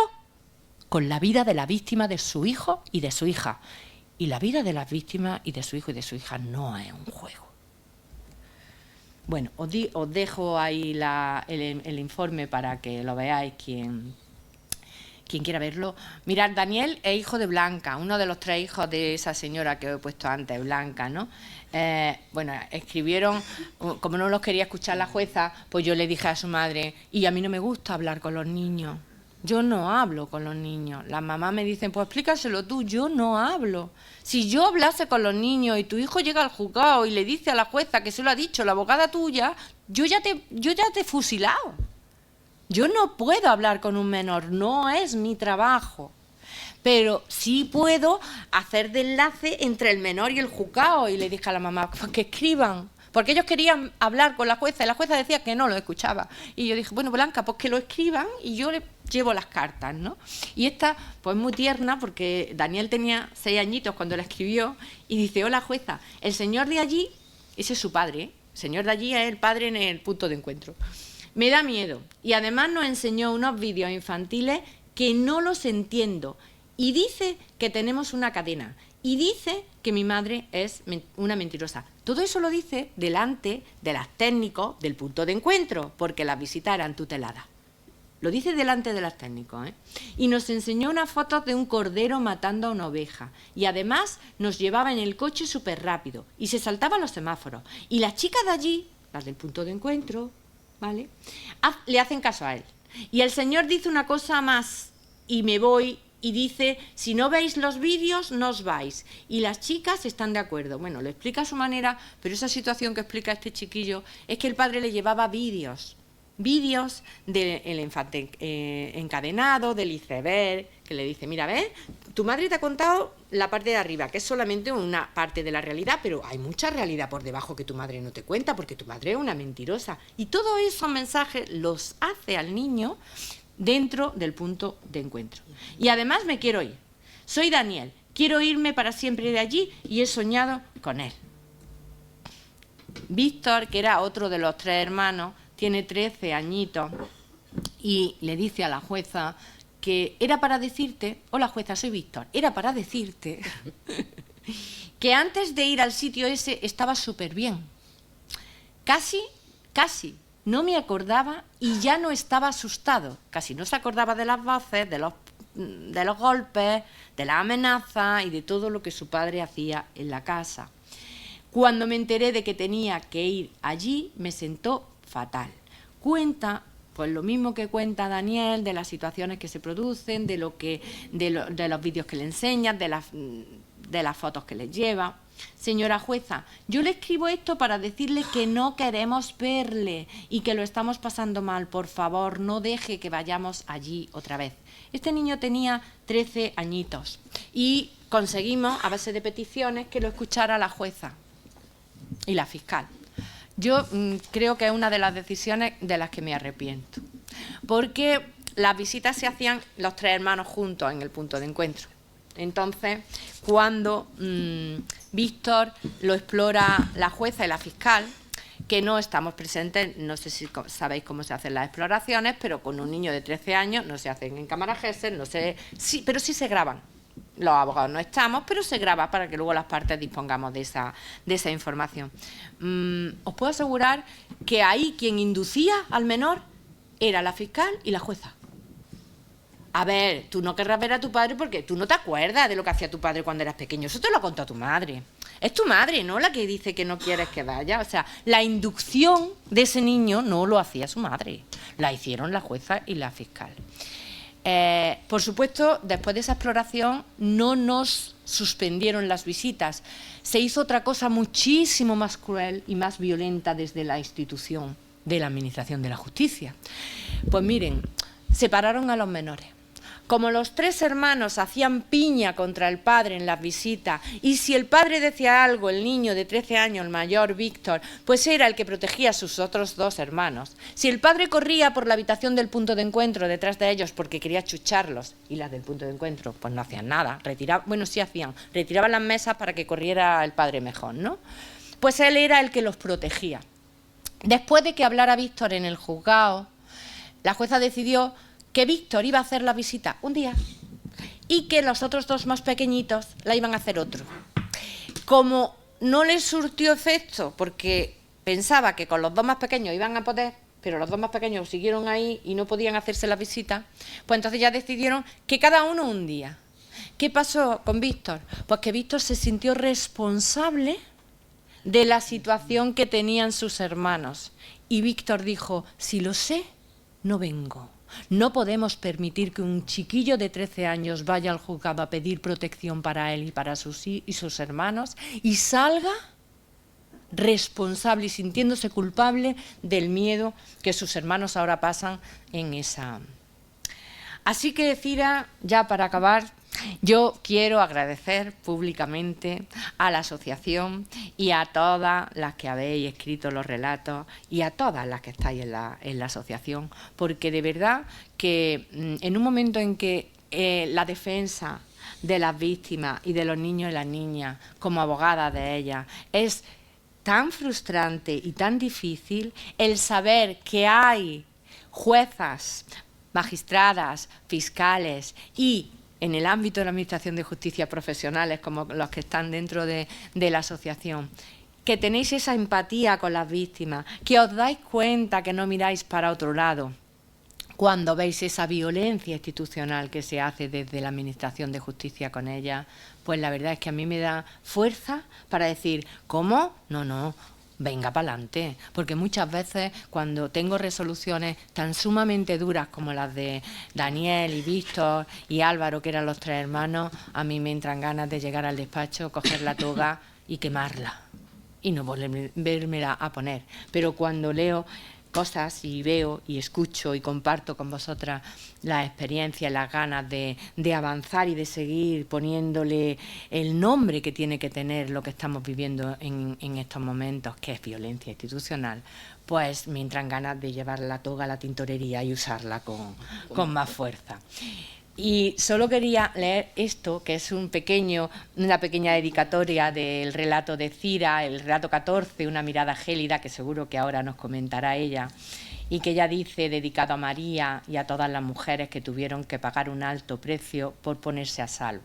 con la vida de la víctima, de su hijo y de su hija. Y la vida de las víctimas y de su hijo y de su hija no es un juego. Bueno, os dejo ahí el informe para que lo veáis quien quiera verlo. Mirad, Daniel es hijo de Blanca, uno de los 3 hijos de esa señora que os he puesto antes, Blanca, ¿no? Bueno, escribieron, como no los quería escuchar la jueza, pues yo le dije a su madre, y a mí no me gusta hablar con los niños. Yo no hablo con los niños. Las mamás me dicen, pues explícaselo tú, yo no hablo. Si yo hablase con los niños y tu hijo llega al juzgado y le dice a la jueza que se lo ha dicho la abogada tuya, yo ya te he fusilado. Yo no puedo hablar con un menor, no es mi trabajo. Pero sí puedo hacer de enlace entre el menor y el juzgado. Y le dije a la mamá, pues que escriban. Porque ellos querían hablar con la jueza y la jueza decía que no lo escuchaba. Y yo dije, bueno, Blanca, pues que lo escriban y yo le llevo las cartas, ¿no? Y esta, pues muy tierna, porque Daniel tenía 6 añitos cuando la escribió, y dice, hola jueza, el señor de allí, ese es su padre, ¿eh? El señor de allí es el padre en el punto de encuentro. Me da miedo. Y además nos enseñó unos vídeos infantiles que no los entiendo. Y dice que tenemos una cadena. Y dice que mi madre es una mentirosa. Todo eso lo dice delante de las técnicos del punto de encuentro, porque las visitas eran tuteladas. Lo dice delante de las técnicos, ¿eh? Y nos enseñó unas fotos de un cordero matando a una oveja. Y además nos llevaba en el coche súper rápido. Y se saltaban los semáforos. Y las chicas de allí, las del punto de encuentro, ¿vale?, le hacen caso a él. Y el señor dice una cosa más, y me voy, y dice, si no veis los vídeos, no os vais. Y las chicas están de acuerdo. Bueno, lo explica a su manera, pero esa situación que explica este chiquillo es que el padre le llevaba vídeos del infante encadenado, del iceberg, que le dice, mira, ¿ves? Tu madre te ha contado la parte de arriba, que es solamente una parte de la realidad, pero hay mucha realidad por debajo que tu madre no te cuenta, porque tu madre es una mentirosa. Y todos esos mensajes los hace al niño dentro del punto de encuentro. Y además me quiero ir. Soy Daniel, quiero irme para siempre de allí y he soñado con él. Víctor, que era otro de los 3 hermanos, tiene 13 añitos y le dice a la jueza que era para decirte, hola jueza, soy Víctor, era para decirte que antes de ir al sitio ese estaba súper bien. Casi no me acordaba y ya no estaba asustado. Casi no se acordaba de las voces, de los golpes, de las amenazas y de todo lo que su padre hacía en la casa. Cuando me enteré de que tenía que ir allí, me sentó fatal. Cuenta, pues lo mismo que cuenta Daniel, de las situaciones que se producen, de los vídeos que le enseñan, de las fotos que les lleva. Señora jueza, yo le escribo esto para decirle que no queremos verle y que lo estamos pasando mal. Por favor, no deje que vayamos allí otra vez. Este niño tenía 13 añitos y conseguimos, a base de peticiones, que lo escuchara la jueza y la fiscal. Yo creo que es una de las decisiones de las que me arrepiento, porque las visitas se hacían los 3 hermanos juntos en el punto de encuentro. Entonces, cuando Víctor lo explora la jueza y la fiscal, que no estamos presentes, no sé si sabéis cómo se hacen las exploraciones, pero con un niño de 13 años no se hacen en cámara Gesell, pero sí se graban. Los abogados no estamos, pero se graba para que luego las partes dispongamos de esa información. Os puedo asegurar que ahí quien inducía al menor era la fiscal y la jueza. A ver, tú no querrás ver a tu padre porque tú no te acuerdas de lo que hacía tu padre cuando eras pequeño. Eso te lo ha contado tu madre. Es tu madre, ¿no?, la que dice que no quieres que vaya. O sea, la inducción de ese niño no lo hacía su madre. La hicieron la jueza y la fiscal. Por supuesto, después de esa exploración no nos suspendieron las visitas. Se hizo otra cosa muchísimo más cruel y más violenta desde la institución de la Administración de la Justicia. Pues miren, separaron a los menores. Como los 3 hermanos hacían piña contra el padre en las visitas, y si el padre decía algo, el niño de 13 años, el mayor, Víctor, pues era el que protegía a sus otros 2 hermanos. Si el padre corría por la habitación del punto de encuentro detrás de ellos porque quería chucharlos, y las del punto de encuentro pues no hacían nada, retiraban las mesas para que corriera el padre mejor, ¿no? Pues él era el que los protegía. Después de que hablara Víctor en el juzgado, la jueza decidió que Víctor iba a hacer la visita un día y que los otros 2 más pequeñitos la iban a hacer otro. Como no les surtió efecto, porque pensaba que con los 2 más pequeños iban a poder, pero los 2 más pequeños siguieron ahí y no podían hacerse la visita, pues entonces ya decidieron que cada uno un día. ¿Qué pasó con Víctor? Pues que Víctor se sintió responsable de la situación que tenían sus hermanos. Y Víctor dijo, si lo sé, no vengo. No podemos permitir que un chiquillo de 13 años vaya al juzgado a pedir protección para él y para sus hermanos y salga responsable y sintiéndose culpable del miedo que sus hermanos ahora pasan en esa. Así que, Cira, ya para acabar, yo quiero agradecer públicamente a la asociación y a todas las que habéis escrito los relatos y a todas las que estáis en la asociación, porque de verdad que en un momento en que la defensa de las víctimas y de los niños y las niñas, como abogada de ellas, es tan frustrante y tan difícil, el saber que hay juezas, magistradas, fiscales y en el ámbito de la Administración de Justicia profesionales como los que están dentro de la asociación, que tenéis esa empatía con las víctimas, que os dais cuenta que no miráis para otro lado cuando veis esa violencia institucional que se hace desde la Administración de Justicia con ellas, pues la verdad es que a mí me da fuerza para decir, ¿cómo? No, venga para adelante, porque muchas veces cuando tengo resoluciones tan sumamente duras como las de Daniel y Víctor y Álvaro, que eran los 3 hermanos, a mí me entran ganas de llegar al despacho, coger la toga y quemarla y no volvérmela a poner. Pero cuando leo cosas y veo y escucho y comparto con vosotras la experiencia, las ganas de avanzar y de seguir poniéndole el nombre que tiene que tener lo que estamos viviendo en estos momentos, que es violencia institucional, pues me entran ganas de llevar la toga a la tintorería y usarla con más fuerza. Y solo quería leer esto, que es una pequeña dedicatoria del relato de Cira, el relato 14, Una mirada gélida, que seguro que ahora nos comentará ella, y que ella dice, dedicado a María y a todas las mujeres que tuvieron que pagar un alto precio por ponerse a salvo.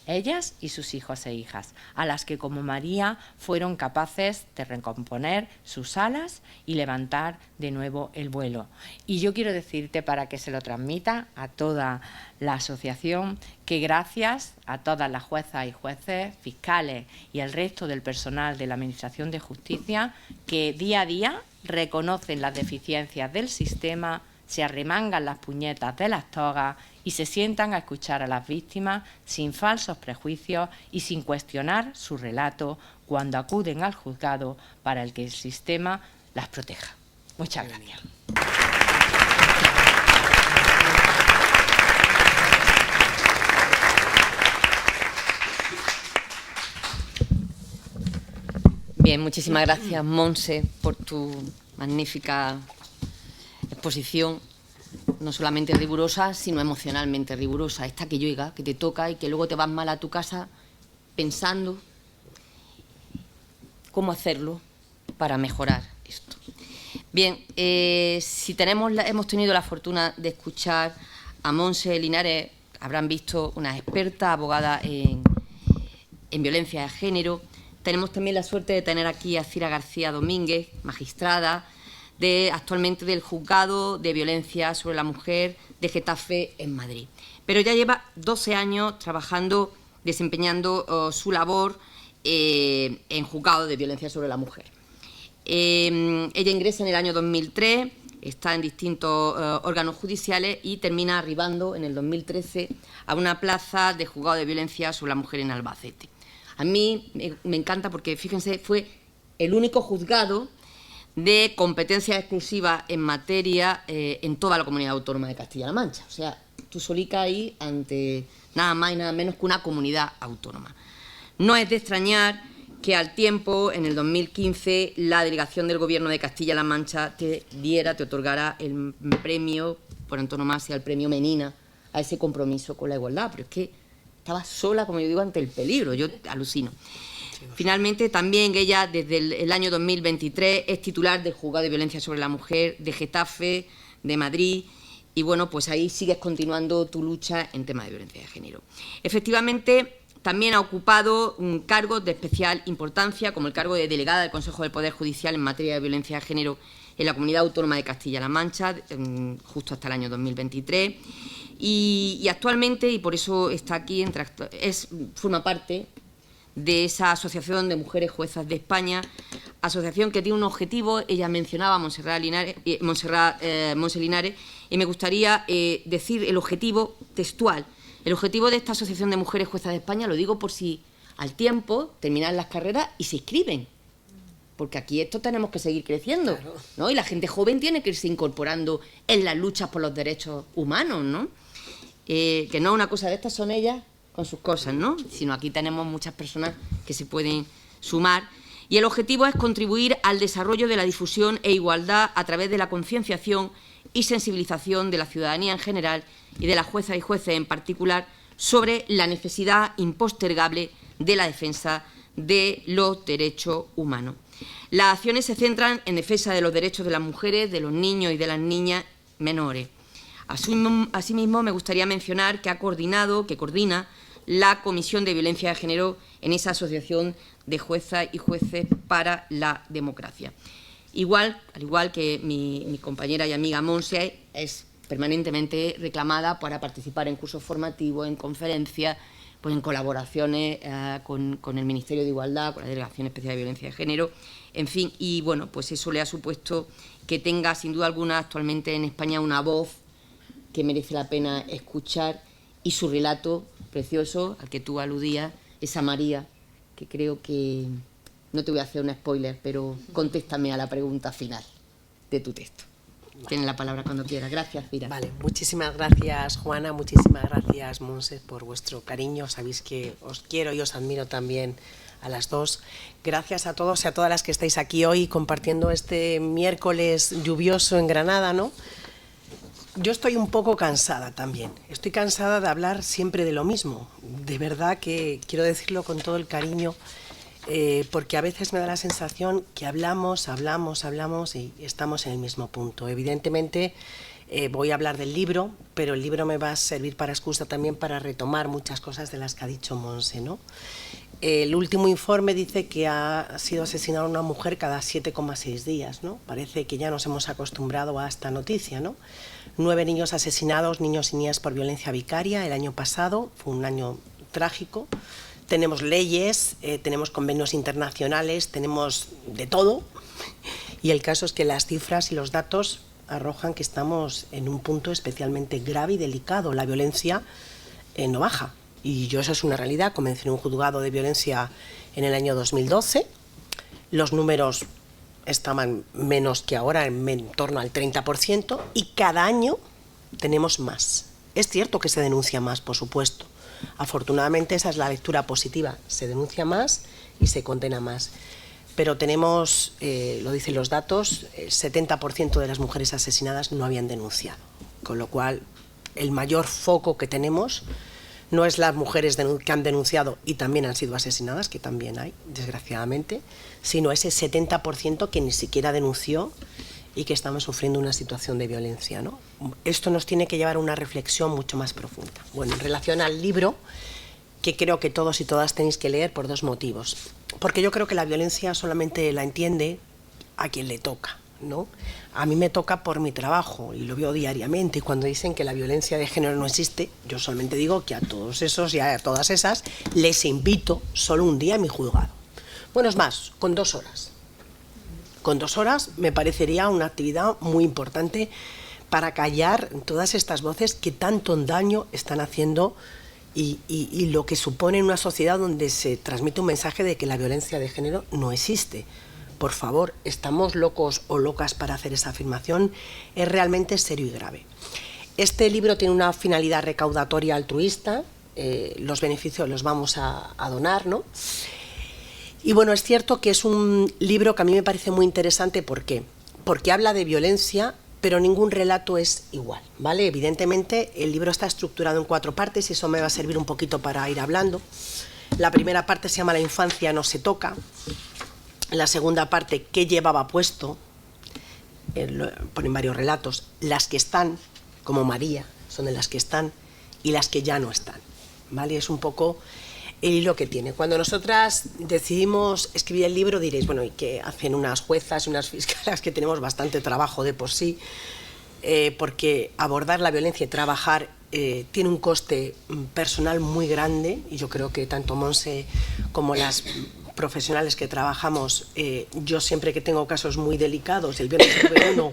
ellas y sus hijos e hijas, a las que como María fueron capaces de recomponer sus alas y levantar de nuevo el vuelo. Y yo quiero decirte, para que se lo transmita a toda la asociación, que gracias a todas las juezas y jueces, fiscales y el resto del personal de la Administración de Justicia, que día a día reconocen las deficiencias del sistema, se arremangan las puñetas de las togas y se sientan a escuchar a las víctimas sin falsos prejuicios y sin cuestionar su relato cuando acuden al juzgado para el que el sistema las proteja. Muchas gracias. Bien, muchísimas gracias, Monse, por tu magnífica exposición, no solamente rigurosa, sino emocionalmente rigurosa. Esta que llega, que te toca y que luego te vas mal a tu casa pensando cómo hacerlo para mejorar esto. Bien, si hemos tenido la fortuna de escuchar a Monse Linares, habrán visto una experta abogada en violencia de género. Tenemos también la suerte de tener aquí a Cira García Domínguez, magistrada, actualmente del Juzgado de Violencia sobre la Mujer de Getafe en Madrid. Pero ya lleva 12 años trabajando, desempeñando su labor en Juzgado de Violencia sobre la Mujer. Ella ingresa en el año 2003, está en distintos órganos judiciales y termina arribando en el 2013 a una plaza de Juzgado de Violencia sobre la Mujer en Albacete. A mí me encanta porque, fíjense, fue el único juzgado de competencia exclusiva en materia en toda la comunidad autónoma de Castilla-La Mancha. O sea, tú solica ahí ante nada más y nada menos que una comunidad autónoma. No es de extrañar que al tiempo, en el 2015, la delegación del Gobierno de Castilla-La Mancha te otorgara el premio, por antonomasia, el premio Menina, a ese compromiso con la igualdad. Pero es que estaba sola, como yo digo, ante el peligro. Yo alucino. Finalmente, también ella, desde el año 2023, es titular del Juzgado de Violencia sobre la Mujer de Getafe, de Madrid, y bueno, pues ahí sigues continuando tu lucha en temas de violencia de género. Efectivamente, también ha ocupado cargos de especial importancia, como el cargo de delegada del Consejo del Poder Judicial en materia de violencia de género en la Comunidad Autónoma de Castilla-La Mancha, justo hasta el año 2023, y actualmente, y por eso está aquí, forma parte de esa Asociación de Mujeres Juezas de España, asociación que tiene un objetivo. Ella mencionaba a Monse Linares, y me gustaría decir el objetivo textual. El objetivo de esta Asociación de Mujeres Juezas de España, lo digo por si al tiempo terminan las carreras y se inscriben, porque aquí esto tenemos que seguir creciendo, claro, ¿no? Y la gente joven tiene que irse incorporando en las luchas por los derechos humanos, ¿no? Que no una cosa de estas son ellas con sus cosas, ¿no? Sino aquí tenemos muchas personas que se pueden sumar. Y el objetivo es contribuir al desarrollo de la difusión e igualdad a través de la concienciación y sensibilización de la ciudadanía en general y de las juezas y jueces en particular sobre la necesidad impostergable de la defensa de los derechos humanos. Las acciones se centran en defensa de los derechos de las mujeres, de los niños y de las niñas menores. Asimismo, me gustaría mencionar que coordina la Comisión de Violencia de Género en esa Asociación de Juezas y Jueces para la Democracia. Al igual que mi compañera y amiga Monse, es permanentemente reclamada para participar en cursos formativos, en conferencias, pues en colaboraciones con el Ministerio de Igualdad, con la Delegación Especial de Violencia de Género, en fin, y bueno, pues eso le ha supuesto que tenga sin duda alguna actualmente en España una voz que merece la pena escuchar, y su relato precioso al que tú aludías, esa María, que creo que, no te voy a hacer un spoiler, pero contéstame a la pregunta final de tu texto. Vale. Tienes la palabra cuando quieras. Gracias, Cira. Vale, muchísimas gracias, Juana, muchísimas gracias, Monse, por vuestro cariño. Sabéis que os quiero y os admiro también a las dos. Gracias a todos y a todas las que estáis aquí hoy compartiendo este miércoles lluvioso en Granada, ¿no? Yo estoy un poco cansada también. Estoy cansada de hablar siempre de lo mismo. De verdad que quiero decirlo con todo el cariño, porque a veces me da la sensación que hablamos y estamos en el mismo punto. Evidentemente, Voy a hablar del libro, pero el libro me va a servir para excusa también para retomar muchas cosas de las que ha dicho Monse, ¿no? El último informe dice que ha sido asesinada una mujer cada 7,6 días, ¿no? Parece que ya nos hemos acostumbrado a esta noticia, ¿no? 9 niños asesinados, niños y niñas por violencia vicaria el año pasado, fue un año trágico. Tenemos leyes, tenemos convenios internacionales, tenemos de todo, y el caso es que las cifras y los datos arrojan que estamos en un punto especialmente grave y delicado. La violencia no baja. Y eso es una realidad. Comencé en un juzgado de violencia en el año 2012. Los números estaban menos que ahora, en torno al 30%, y cada año tenemos más. Es cierto que se denuncia más, por supuesto. Afortunadamente esa es la lectura positiva. Se denuncia más y se condena más. Pero tenemos, lo dicen los datos, el 70% de las mujeres asesinadas no habían denunciado. Con lo cual, el mayor foco que tenemos no es las mujeres que han denunciado y también han sido asesinadas, que también hay, desgraciadamente, sino ese 70% que ni siquiera denunció y que estamos sufriendo una situación de violencia, ¿no? Esto nos tiene que llevar a una reflexión mucho más profunda. Bueno, en relación al libro, que creo que todos y todas tenéis que leer por 2 motivos. Porque yo creo que la violencia solamente la entiende a quien le toca, ¿no? A mí me toca por mi trabajo y lo veo diariamente, y cuando dicen que la violencia de género no existe, yo solamente digo que a todos esos y a todas esas les invito solo un día a mi juzgado. Bueno, es más, con 2 horas. Con 2 horas me parecería una actividad muy importante para callar todas estas voces que tanto daño están haciendo y lo que supone en una sociedad donde se transmite un mensaje de que la violencia de género no existe. Por favor, ¿estamos locos o locas para hacer esa afirmación? Es realmente serio y grave. Este libro tiene una finalidad recaudatoria altruista, los beneficios los vamos a donar, ¿no? Y bueno, es cierto que es un libro que a mí me parece muy interesante. ¿Por qué? Porque habla de violencia, pero ningún relato es igual, ¿vale? Evidentemente, el libro está estructurado en 4 partes y eso me va a servir un poquito para ir hablando. La primera parte se llama La infancia no se toca. La segunda parte, ¿qué llevaba puesto? Ponen varios relatos. Las que están, como María, son de las que están, y las que ya no están, ¿vale? Es un poco el hilo que tiene. Cuando nosotras decidimos escribir el libro diréis, bueno, ¿y qué hacen unas juezas y unas fiscales que tenemos bastante trabajo de por sí? Porque abordar la violencia y trabajar tiene un coste personal muy grande, y yo creo que tanto Monse como las profesionales que trabajamos, yo siempre que tengo casos muy delicados, el viernes tuve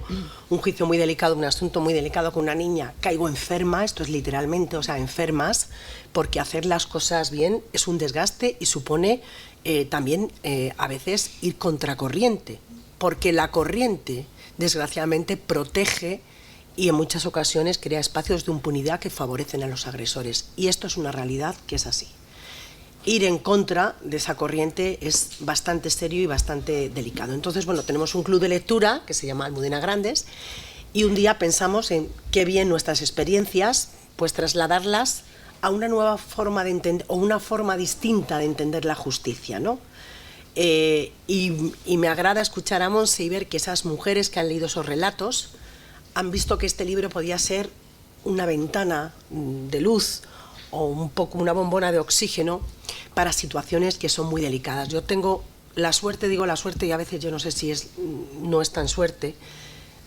un juicio muy delicado, un asunto muy delicado con una niña, caigo enferma, esto es literalmente, o sea, enfermas, porque hacer las cosas bien es un desgaste y supone también a veces ir contracorriente, porque la corriente desgraciadamente protege y en muchas ocasiones crea espacios de impunidad que favorecen a los agresores, y esto es una realidad que es así. Ir en contra de esa corriente es bastante serio y bastante delicado. Entonces, bueno, tenemos un club de lectura que se llama Almudena Grandes, y un día pensamos en qué bien nuestras experiencias, pues trasladarlas a una nueva forma de entender, o una forma distinta de entender la justicia, ¿no? Y me agrada escuchar a Monse y ver que esas mujeres que han leído esos relatos han visto que este libro podía ser una ventana de luz o un poco una bombona de oxígeno para situaciones que son muy delicadas. Yo tengo la suerte, digo la suerte, y a veces yo no sé si no es tan suerte,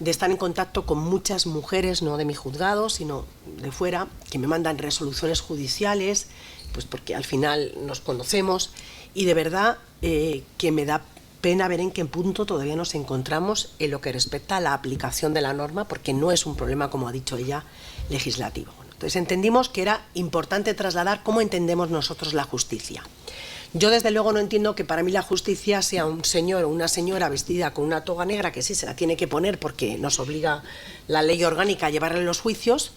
de estar en contacto con muchas mujeres, no de mi juzgado, sino de fuera, que me mandan resoluciones judiciales, pues porque al final nos conocemos, y de verdad que me da pena ver en qué punto todavía nos encontramos en lo que respecta a la aplicación de la norma, porque no es un problema, como ha dicho ella, legislativo. Entonces entendimos que era importante trasladar cómo entendemos nosotros la justicia. Yo desde luego no entiendo que para mí la justicia sea un señor o una señora vestida con una toga negra, que sí se la tiene que poner porque nos obliga la ley orgánica a llevarla en los juicios,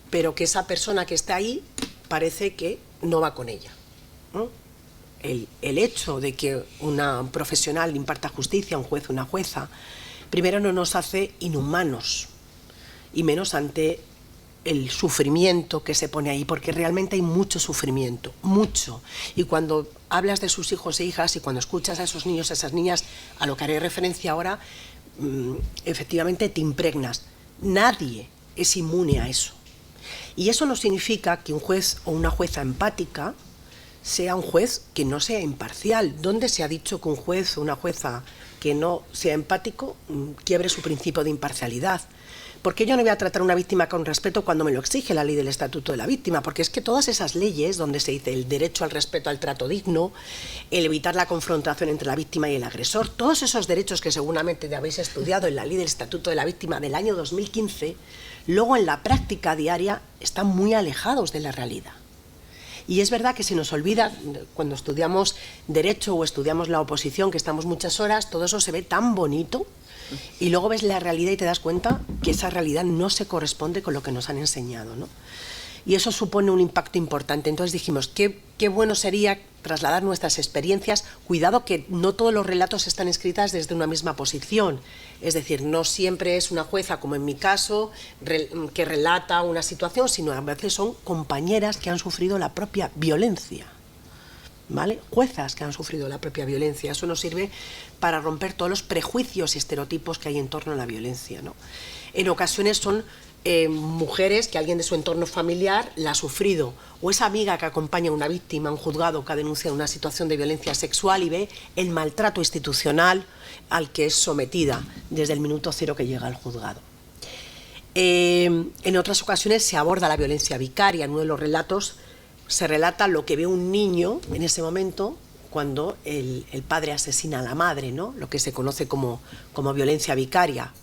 pero que esa persona que está ahí parece que no va con ella, ¿no? El hecho de que una profesional imparta justicia, un juez o una jueza, primero no nos hace inhumanos, y menos ante el sufrimiento que se pone ahí, porque realmente hay mucho sufrimiento, mucho. Y cuando hablas de sus hijos e hijas y cuando escuchas a esos niños, a esas niñas, a lo que haré referencia ahora, efectivamente te impregnas. Nadie es inmune a eso. Y eso no significa que un juez o una jueza empática sea un juez que no sea imparcial. ¿Dónde se ha dicho que un juez o una jueza que no sea empático quiebre su principio de imparcialidad? Porque yo no voy a tratar a una víctima con respeto cuando me lo exige la ley del Estatuto de la Víctima, porque es que todas esas leyes donde se dice el derecho al respeto al trato digno, el evitar la confrontación entre la víctima y el agresor, todos esos derechos que seguramente habéis estudiado en la ley del Estatuto de la Víctima del año 2015, luego en la práctica diaria están muy alejados de la realidad. Y es verdad que se nos olvida, cuando estudiamos derecho o estudiamos la oposición, que estamos muchas horas, todo eso se ve tan bonito, y luego ves la realidad y te das cuenta que esa realidad no se corresponde con lo que nos han enseñado, ¿no? Y eso supone un impacto importante. Entonces dijimos, qué bueno sería trasladar nuestras experiencias. Cuidado que no todos los relatos están escritos desde una misma posición. Es decir, no siempre es una jueza, como en mi caso, que relata una situación, sino a veces son compañeras que han sufrido la propia violencia, ¿vale? Juezas que han sufrido la propia violencia. Eso nos sirve para romper todos los prejuicios y estereotipos que hay en torno a la violencia, ¿no? En ocasiones son mujeres que alguien de su entorno familiar la ha sufrido, o esa amiga que acompaña a una víctima a un juzgado que ha denunciado una situación de violencia sexual y ve el maltrato institucional al que es sometida desde el minuto cero que llega al juzgado. En otras ocasiones se aborda la violencia vicaria. En uno de los relatos se relata lo que ve un niño en ese momento cuando el padre asesina a la madre, ¿no? Lo que se conoce como violencia vicaria,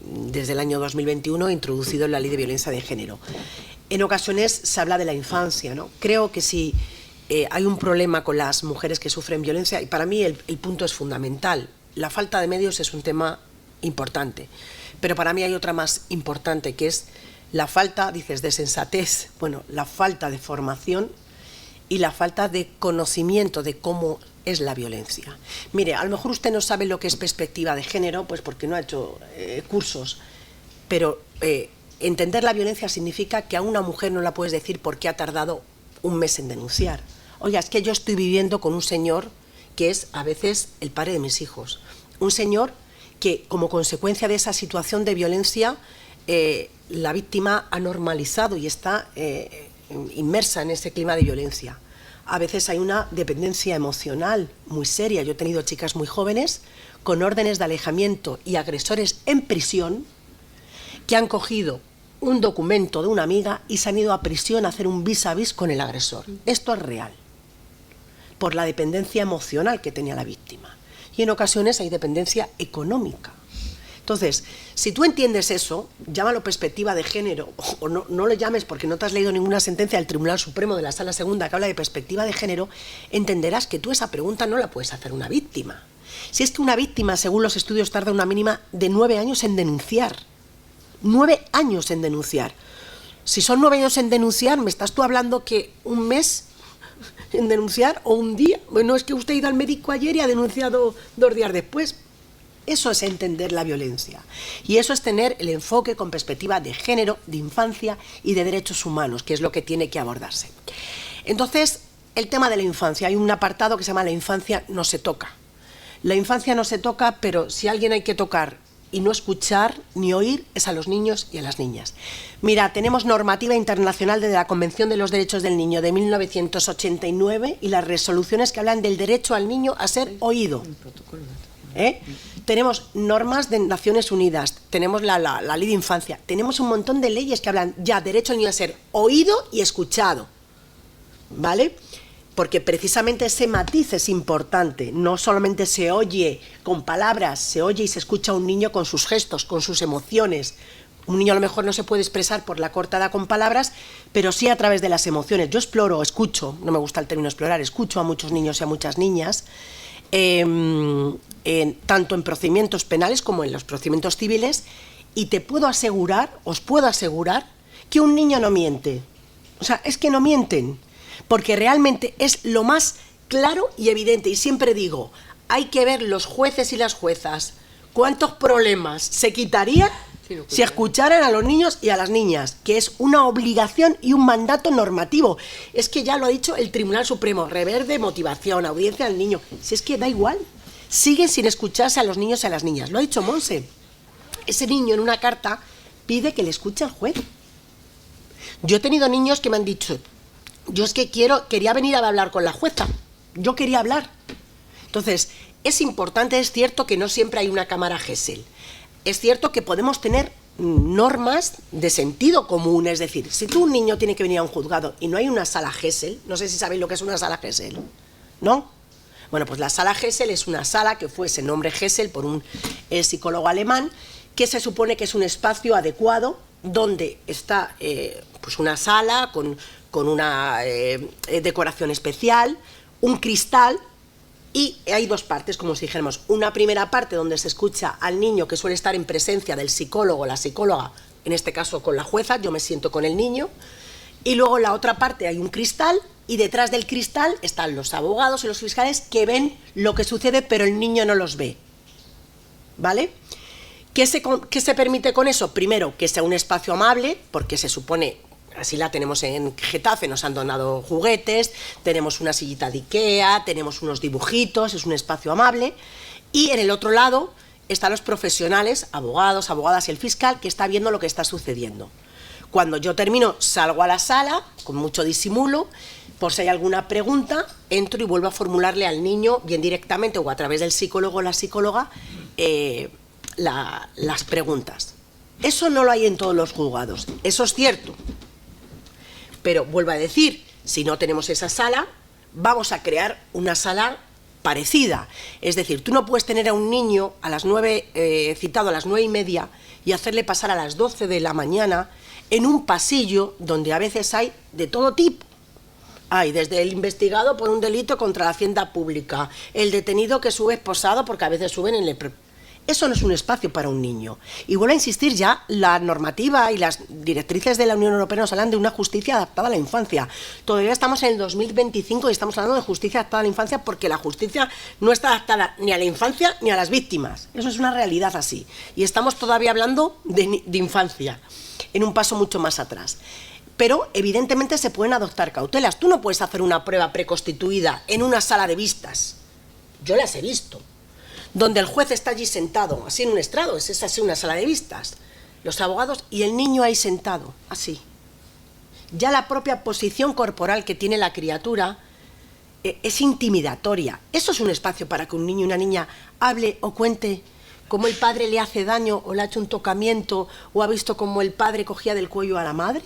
desde el año 2021 introducido en la Ley de Violencia de Género. En ocasiones se habla de la infancia, ¿no? Creo que si hay un problema con las mujeres que sufren violencia, y para mí el punto es fundamental. La falta de medios es un tema importante, pero para mí hay otra más importante, que es la falta, dices, de sensatez, bueno, la falta de formación y la falta de conocimiento de cómo es la violencia. Mire, a lo mejor usted no sabe lo que es perspectiva de género, pues porque no ha hecho cursos, pero entender la violencia significa que a una mujer no la puedes decir por qué ha tardado un mes en denunciar. Oiga, es que yo estoy viviendo con un señor que es a veces el padre de mis hijos, un señor que como consecuencia de esa situación de violencia la víctima ha normalizado y está inmersa en ese clima de violencia. A veces hay una dependencia emocional muy seria. Yo he tenido chicas muy jóvenes con órdenes de alejamiento y agresores en prisión que han cogido un documento de una amiga y se han ido a prisión a hacer un vis a vis con el agresor. Esto es real, por la dependencia emocional que tenía la víctima. Y en ocasiones hay dependencia económica. Entonces, si tú entiendes eso, llámalo perspectiva de género, o no lo llames porque no te has leído ninguna sentencia del Tribunal Supremo de la Sala Segunda que habla de perspectiva de género, entenderás que tú esa pregunta no la puedes hacer a una víctima. Si es que una víctima, según los estudios, tarda una mínima de 9 años en denunciar. 9 años en denunciar. Si son 9 años en denunciar, ¿me estás tú hablando que un mes en denunciar o un día? Bueno, es que usted ha ido al médico ayer y ha denunciado 2 días después. Eso es entender la violencia. Y eso es tener el enfoque con perspectiva de género, de infancia y de derechos humanos, que es lo que tiene que abordarse. Entonces, el tema de la infancia. Hay un apartado que se llama La infancia no se toca. La infancia no se toca, pero si a alguien hay que tocar y no escuchar ni oír, es a los niños y a las niñas. Mira, tenemos normativa internacional de la Convención de los Derechos del Niño de 1989 y las resoluciones que hablan del derecho al niño a ser oído. Tenemos normas de Naciones Unidas, tenemos la ley de infancia, tenemos un montón de leyes que hablan ya derecho al niño a ser oído y escuchado, ¿vale? Porque precisamente ese matiz es importante, no solamente se oye con palabras, se oye y se escucha a un niño con sus gestos, con sus emociones. Un niño a lo mejor no se puede expresar por la corta edad con palabras, pero sí a través de las emociones. Yo exploro, escucho, no me gusta el término explorar, escucho a muchos niños y a muchas niñas, tanto en procedimientos penales como en los procedimientos civiles, y te puedo asegurar, os puedo asegurar, que un niño no miente. O sea, es que no mienten, porque realmente es lo más claro y evidente. Y siempre digo, hay que ver los jueces y las juezas, cuántos problemas se quitarían si escucharan a los niños y a las niñas, que es una obligación y un mandato normativo. Es que ya lo ha dicho el Tribunal Supremo, reverde, motivación, audiencia al niño. Si es que da igual, siguen sin escucharse a los niños y a las niñas. Lo ha dicho Monse. Ese niño en una carta pide que le escuche al juez. Yo he tenido niños que me han dicho, yo es que quería venir a hablar con la jueza, yo quería hablar. Entonces, es importante, es cierto que no siempre hay una cámara Gesell. Es cierto que podemos tener normas de sentido común, es decir, si tú un niño tiene que venir a un juzgado y no hay una sala Gesell, no sé si sabéis lo que es una sala Gesell, ¿no? Bueno, pues la sala Gesell es una sala que fue ese nombre Gesell por un psicólogo alemán, que se supone que es un espacio adecuado donde está pues una sala con una decoración especial, un cristal, y hay dos partes, como si dijéramos, una primera parte donde se escucha al niño, que suele estar en presencia del psicólogo o la psicóloga, en este caso con la jueza, yo me siento con el niño, y luego en la otra parte hay un cristal, y detrás del cristal están los abogados y los fiscales que ven lo que sucede, pero el niño no los ve, ¿vale? ¿Qué se permite con eso? Primero, que sea un espacio amable, porque se supone, así la tenemos en Getafe, nos han donado juguetes, tenemos una sillita de Ikea, tenemos unos dibujitos, es un espacio amable. Y en el otro lado están los profesionales, abogados, abogadas y el fiscal, que está viendo lo que está sucediendo. Cuando yo termino, salgo a la sala, con mucho disimulo, por si hay alguna pregunta, entro y vuelvo a formularle al niño, bien directamente o a través del psicólogo o la psicóloga, las preguntas. Eso no lo hay en todos los juzgados, eso es cierto. Pero vuelvo a decir, si no tenemos esa sala, vamos a crear una sala parecida. Es decir, tú no puedes tener a un niño a las 9, citado a las 9:30 y hacerle pasar a las 12 de la mañana en un pasillo donde a veces hay de todo tipo. Hay desde el investigado por un delito contra la hacienda pública, el detenido que sube esposado, porque a veces suben en el... Eso no es un espacio para un niño. Y vuelvo a insistir, ya la normativa y las directrices de la Unión Europea nos hablan de una justicia adaptada a la infancia. Todavía estamos en el 2025 y estamos hablando de justicia adaptada a la infancia porque la justicia no está adaptada ni a la infancia ni a las víctimas. Eso es una realidad así. Y estamos todavía hablando de infancia, en un paso mucho más atrás. Pero evidentemente se pueden adoptar cautelas. Tú no puedes hacer una prueba preconstituida en una sala de vistas. Yo las he visto. Donde el juez está allí sentado, así en un estrado, es así una sala de vistas, los abogados y el niño ahí sentado, así. Ya la propia posición corporal que tiene la criatura es intimidatoria. Eso es un espacio para que un niño y una niña hable o cuente cómo el padre le hace daño o le ha hecho un tocamiento o ha visto cómo el padre cogía del cuello a la madre.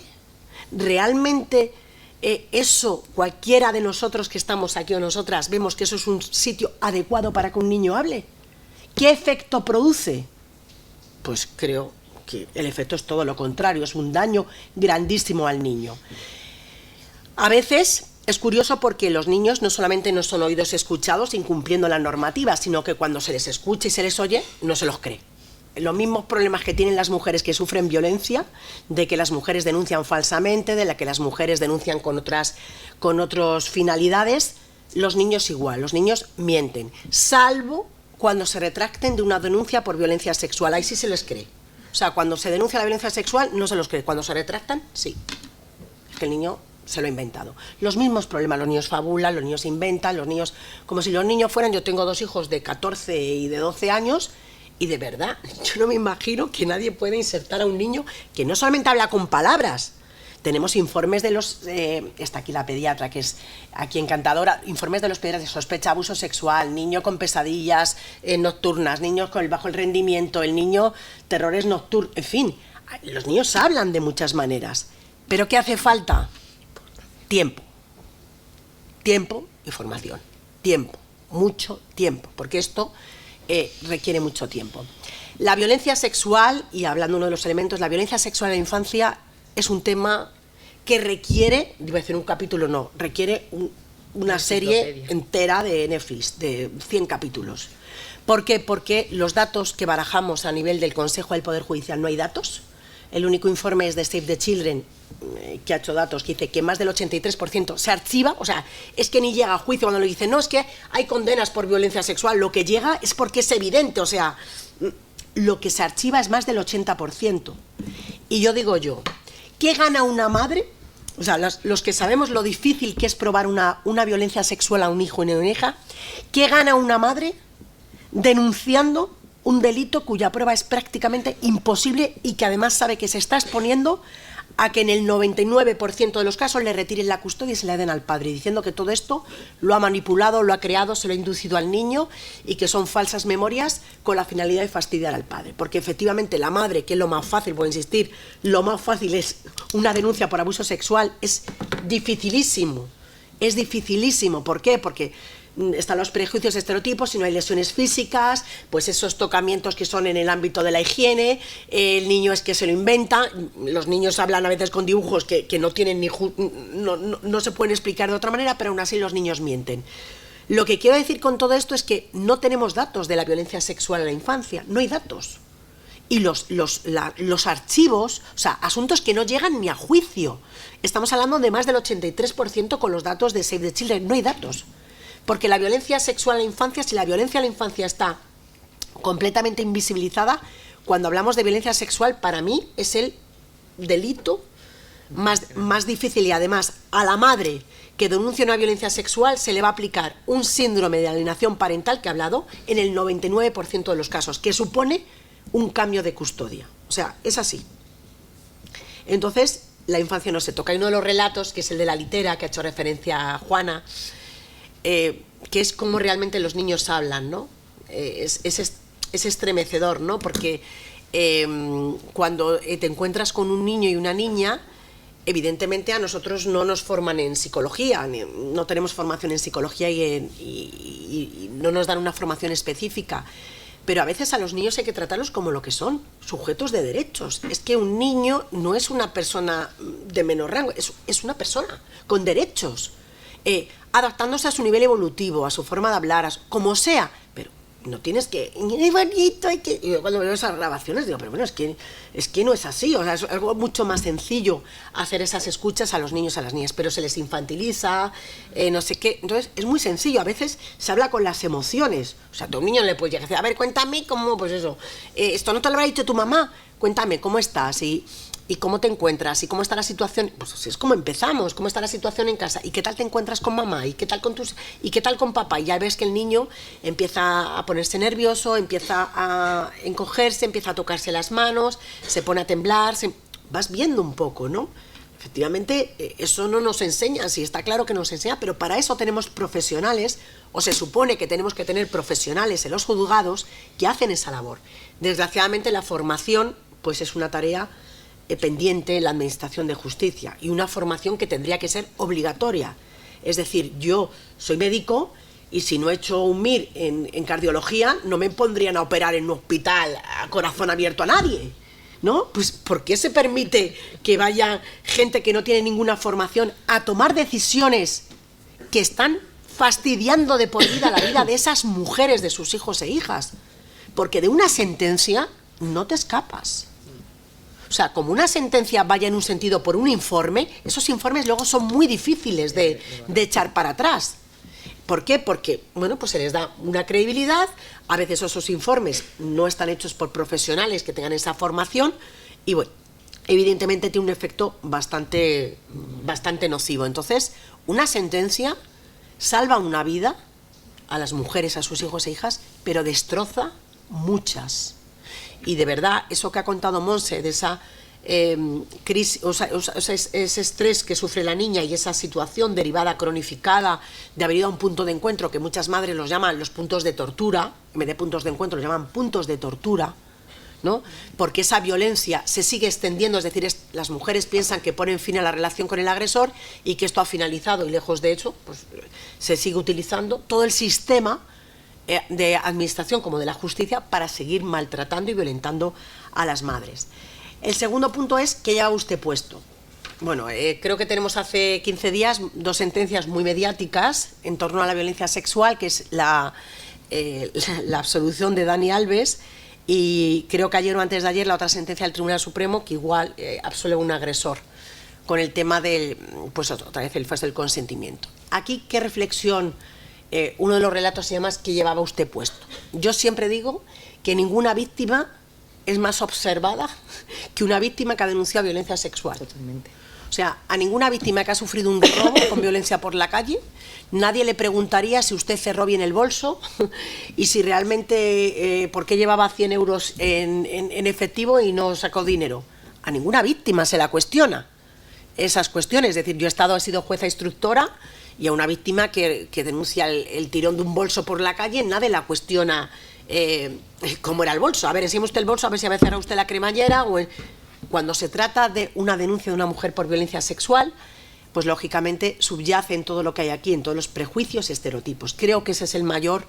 ¿Realmente eso, cualquiera de nosotros que estamos aquí o nosotras, vemos que eso es un sitio adecuado para que un niño hable? ¿Qué efecto produce? Pues creo que el efecto es todo lo contrario, es un daño grandísimo al niño. A veces es curioso porque los niños no solamente no son oídos escuchados incumpliendo la normativa, sino que cuando se les escucha y se les oye, no se los cree. Los mismos problemas que tienen las mujeres que sufren violencia, de que las mujeres denuncian falsamente, de la que las mujeres denuncian con otras finalidades, los niños igual, los niños mienten, salvo cuando se retracten de una denuncia por violencia sexual, ahí sí se les cree. O sea, cuando se denuncia la violencia sexual no se los cree, cuando se retractan, sí. Es que el niño se lo ha inventado. Los mismos problemas, los niños fabulan, los niños inventan, los niños, como si los niños fueran, yo tengo 2 hijos de 14 y de 12 años, y de verdad, yo no me imagino que nadie pueda insertar a un niño que no solamente habla con palabras. Tenemos informes de los, está aquí la pediatra, que es aquí encantadora, informes de los pediatras de sospecha de abuso sexual, niño con pesadillas nocturnas, niños con el bajo el rendimiento, el niño terrores nocturnos, en fin, los niños hablan de muchas maneras. ¿Pero qué hace falta? Tiempo. Tiempo y formación. Tiempo, mucho tiempo, porque esto requiere mucho tiempo. La violencia sexual, y hablando uno de los elementos, la violencia sexual en la infancia es un tema que requiere, iba a decir un capítulo, no, requiere una serie entera de Netflix, de 100 capítulos. ¿Por qué? Porque los datos que barajamos a nivel del Consejo del Poder Judicial no hay datos. El único informe es de Save the Children, que ha hecho datos, que dice que más del 83% se archiva, o sea, es que ni llega a juicio cuando le dicen, no, es que hay condenas por violencia sexual, lo que llega es porque es evidente, o sea, lo que se archiva es más del 80%. Y yo digo ¿qué gana una madre? O sea, los que sabemos lo difícil que es probar una violencia sexual a un hijo y a una hija, ¿qué gana una madre denunciando un delito cuya prueba es prácticamente imposible y que además sabe que se está exponiendo a que en el 99% de los casos le retiren la custodia y se la den al padre, diciendo que todo esto lo ha manipulado, lo ha creado, se lo ha inducido al niño y que son falsas memorias con la finalidad de fastidiar al padre. Porque efectivamente la madre, que es lo más fácil, puedo insistir, lo más fácil es una denuncia por abuso sexual, es dificilísimo. Es dificilísimo. ¿Por qué? Porque están los prejuicios, estereotipos, si no hay lesiones físicas, pues esos tocamientos que son en el ámbito de la higiene, el niño es que se lo inventa, los niños hablan a veces con dibujos que no tienen no se pueden explicar de otra manera, pero aún así los niños mienten. Lo que quiero decir con todo esto es que no tenemos datos de la violencia sexual en la infancia, no hay datos. Y los archivos, o sea, asuntos que no llegan ni a juicio. Estamos hablando de más del 83% con los datos de Save the Children, no hay datos. Porque la violencia sexual en la infancia, si la violencia en la infancia está completamente invisibilizada, cuando hablamos de violencia sexual, para mí es el delito más difícil, y además a la madre que denuncia una violencia sexual se le va a aplicar un síndrome de alienación parental que he hablado en el 99% de los casos, que supone un cambio de custodia. O sea, es así. Entonces, la infancia no se toca. Hay uno de los relatos, que es el de la litera, que ha hecho referencia a Juana, que es como realmente los niños hablan, ¿no? Es estremecedor, ¿no? Porque cuando te encuentras con un niño y una niña, evidentemente a nosotros no nos forman en psicología, no tenemos formación en psicología y no nos dan una formación específica, pero a veces a los niños hay que tratarlos como lo que son, sujetos de derechos. Es que un niño no es una persona de menor rango, es una persona con derechos. Adaptándose a su nivel evolutivo, a su forma de hablar, como sea, pero no tienes que... bonito, hay que... Y yo cuando veo esas grabaciones digo, pero bueno, es que no es así, o sea, es algo mucho más sencillo hacer esas escuchas a los niños, a las niñas, pero se les infantiliza, no sé qué. Entonces es muy sencillo, a veces se habla con las emociones, o sea, a un niño le puedes llegar a decir, a ver, cuéntame cómo, pues eso, esto no te lo habrá dicho tu mamá, cuéntame cómo estás y cómo te encuentras y cómo está la situación. Pues es como empezamos, cómo está la situación en casa y qué tal te encuentras con mamá y qué tal con papá, y ya ves que el niño empieza a ponerse nervioso, empieza a encogerse, empieza a tocarse las manos, se pone a temblar, vas viendo un poco, ¿no? Efectivamente, eso no nos enseña, sí está claro que nos enseña, pero para eso tenemos profesionales, o se supone que tenemos que tener profesionales en los juzgados que hacen esa labor. Desgraciadamente la formación pues es una tarea pendiente en la Administración de Justicia y una formación que tendría que ser obligatoria. Es decir, yo soy médico y si no he hecho un MIR en cardiología no me pondrían a operar en un hospital a corazón abierto a nadie, ¿no? Pues ¿por qué se permite que vaya gente que no tiene ninguna formación a tomar decisiones que están fastidiando de por vida la vida de esas mujeres, de sus hijos e hijas? Porque de una sentencia no te escapas. O sea, como una sentencia vaya en un sentido por un informe, esos informes luego son muy difíciles de echar para atrás. ¿Por qué? Porque, bueno, pues se les da una credibilidad, a veces esos informes no están hechos por profesionales que tengan esa formación y, bueno, evidentemente tiene un efecto bastante nocivo. Entonces, una sentencia salva una vida a las mujeres, a sus hijos e hijas, pero destroza muchas. Y de verdad, eso que ha contado Monse, de esa crisis, o sea, ese estrés que sufre la niña y esa situación derivada, cronificada, de haber ido a un punto de encuentro, que muchas madres los llaman los puntos de tortura, en vez de puntos de encuentro los llaman puntos de tortura, ¿no? Porque esa violencia se sigue extendiendo, es decir, las mujeres piensan que ponen fin a la relación con el agresor y que esto ha finalizado, y lejos de hecho, pues se sigue utilizando todo el sistema de administración como de la justicia para seguir maltratando y violentando a las madres. El segundo punto es ¿qué lleva usted puesto? Bueno, creo que tenemos hace 15 días 2 sentencias muy mediáticas en torno a la violencia sexual, que es la absolución de Dani Alves, y creo que ayer o antes de ayer la otra sentencia del Tribunal Supremo que igual absuelve a un agresor con el tema del, pues otra vez el falso del consentimiento. Aquí, ¿qué reflexión? Uno de los relatos se llama ¿qué llevaba usted puesto? Yo siempre digo que ninguna víctima es más observada que una víctima que ha denunciado violencia sexual. Totalmente. O O sea, a ninguna víctima que ha sufrido un robo con violencia por la calle, nadie le preguntaría si usted cerró bien el bolso y si realmente, por qué llevaba 100 euros en efectivo y no sacó dinero. A ninguna víctima se la cuestiona esas cuestiones. Es decir, yo he sido jueza instructora y a una víctima que denuncia el tirón de un bolso por la calle, nadie la cuestiona cómo era el bolso. A ver, enséñame usted el bolso, a ver si había cerrado usted la cremallera. Cuando se trata de una denuncia de una mujer por violencia sexual, pues lógicamente subyace en todo lo que hay aquí, en todos los prejuicios y estereotipos. Creo que ese es el mayor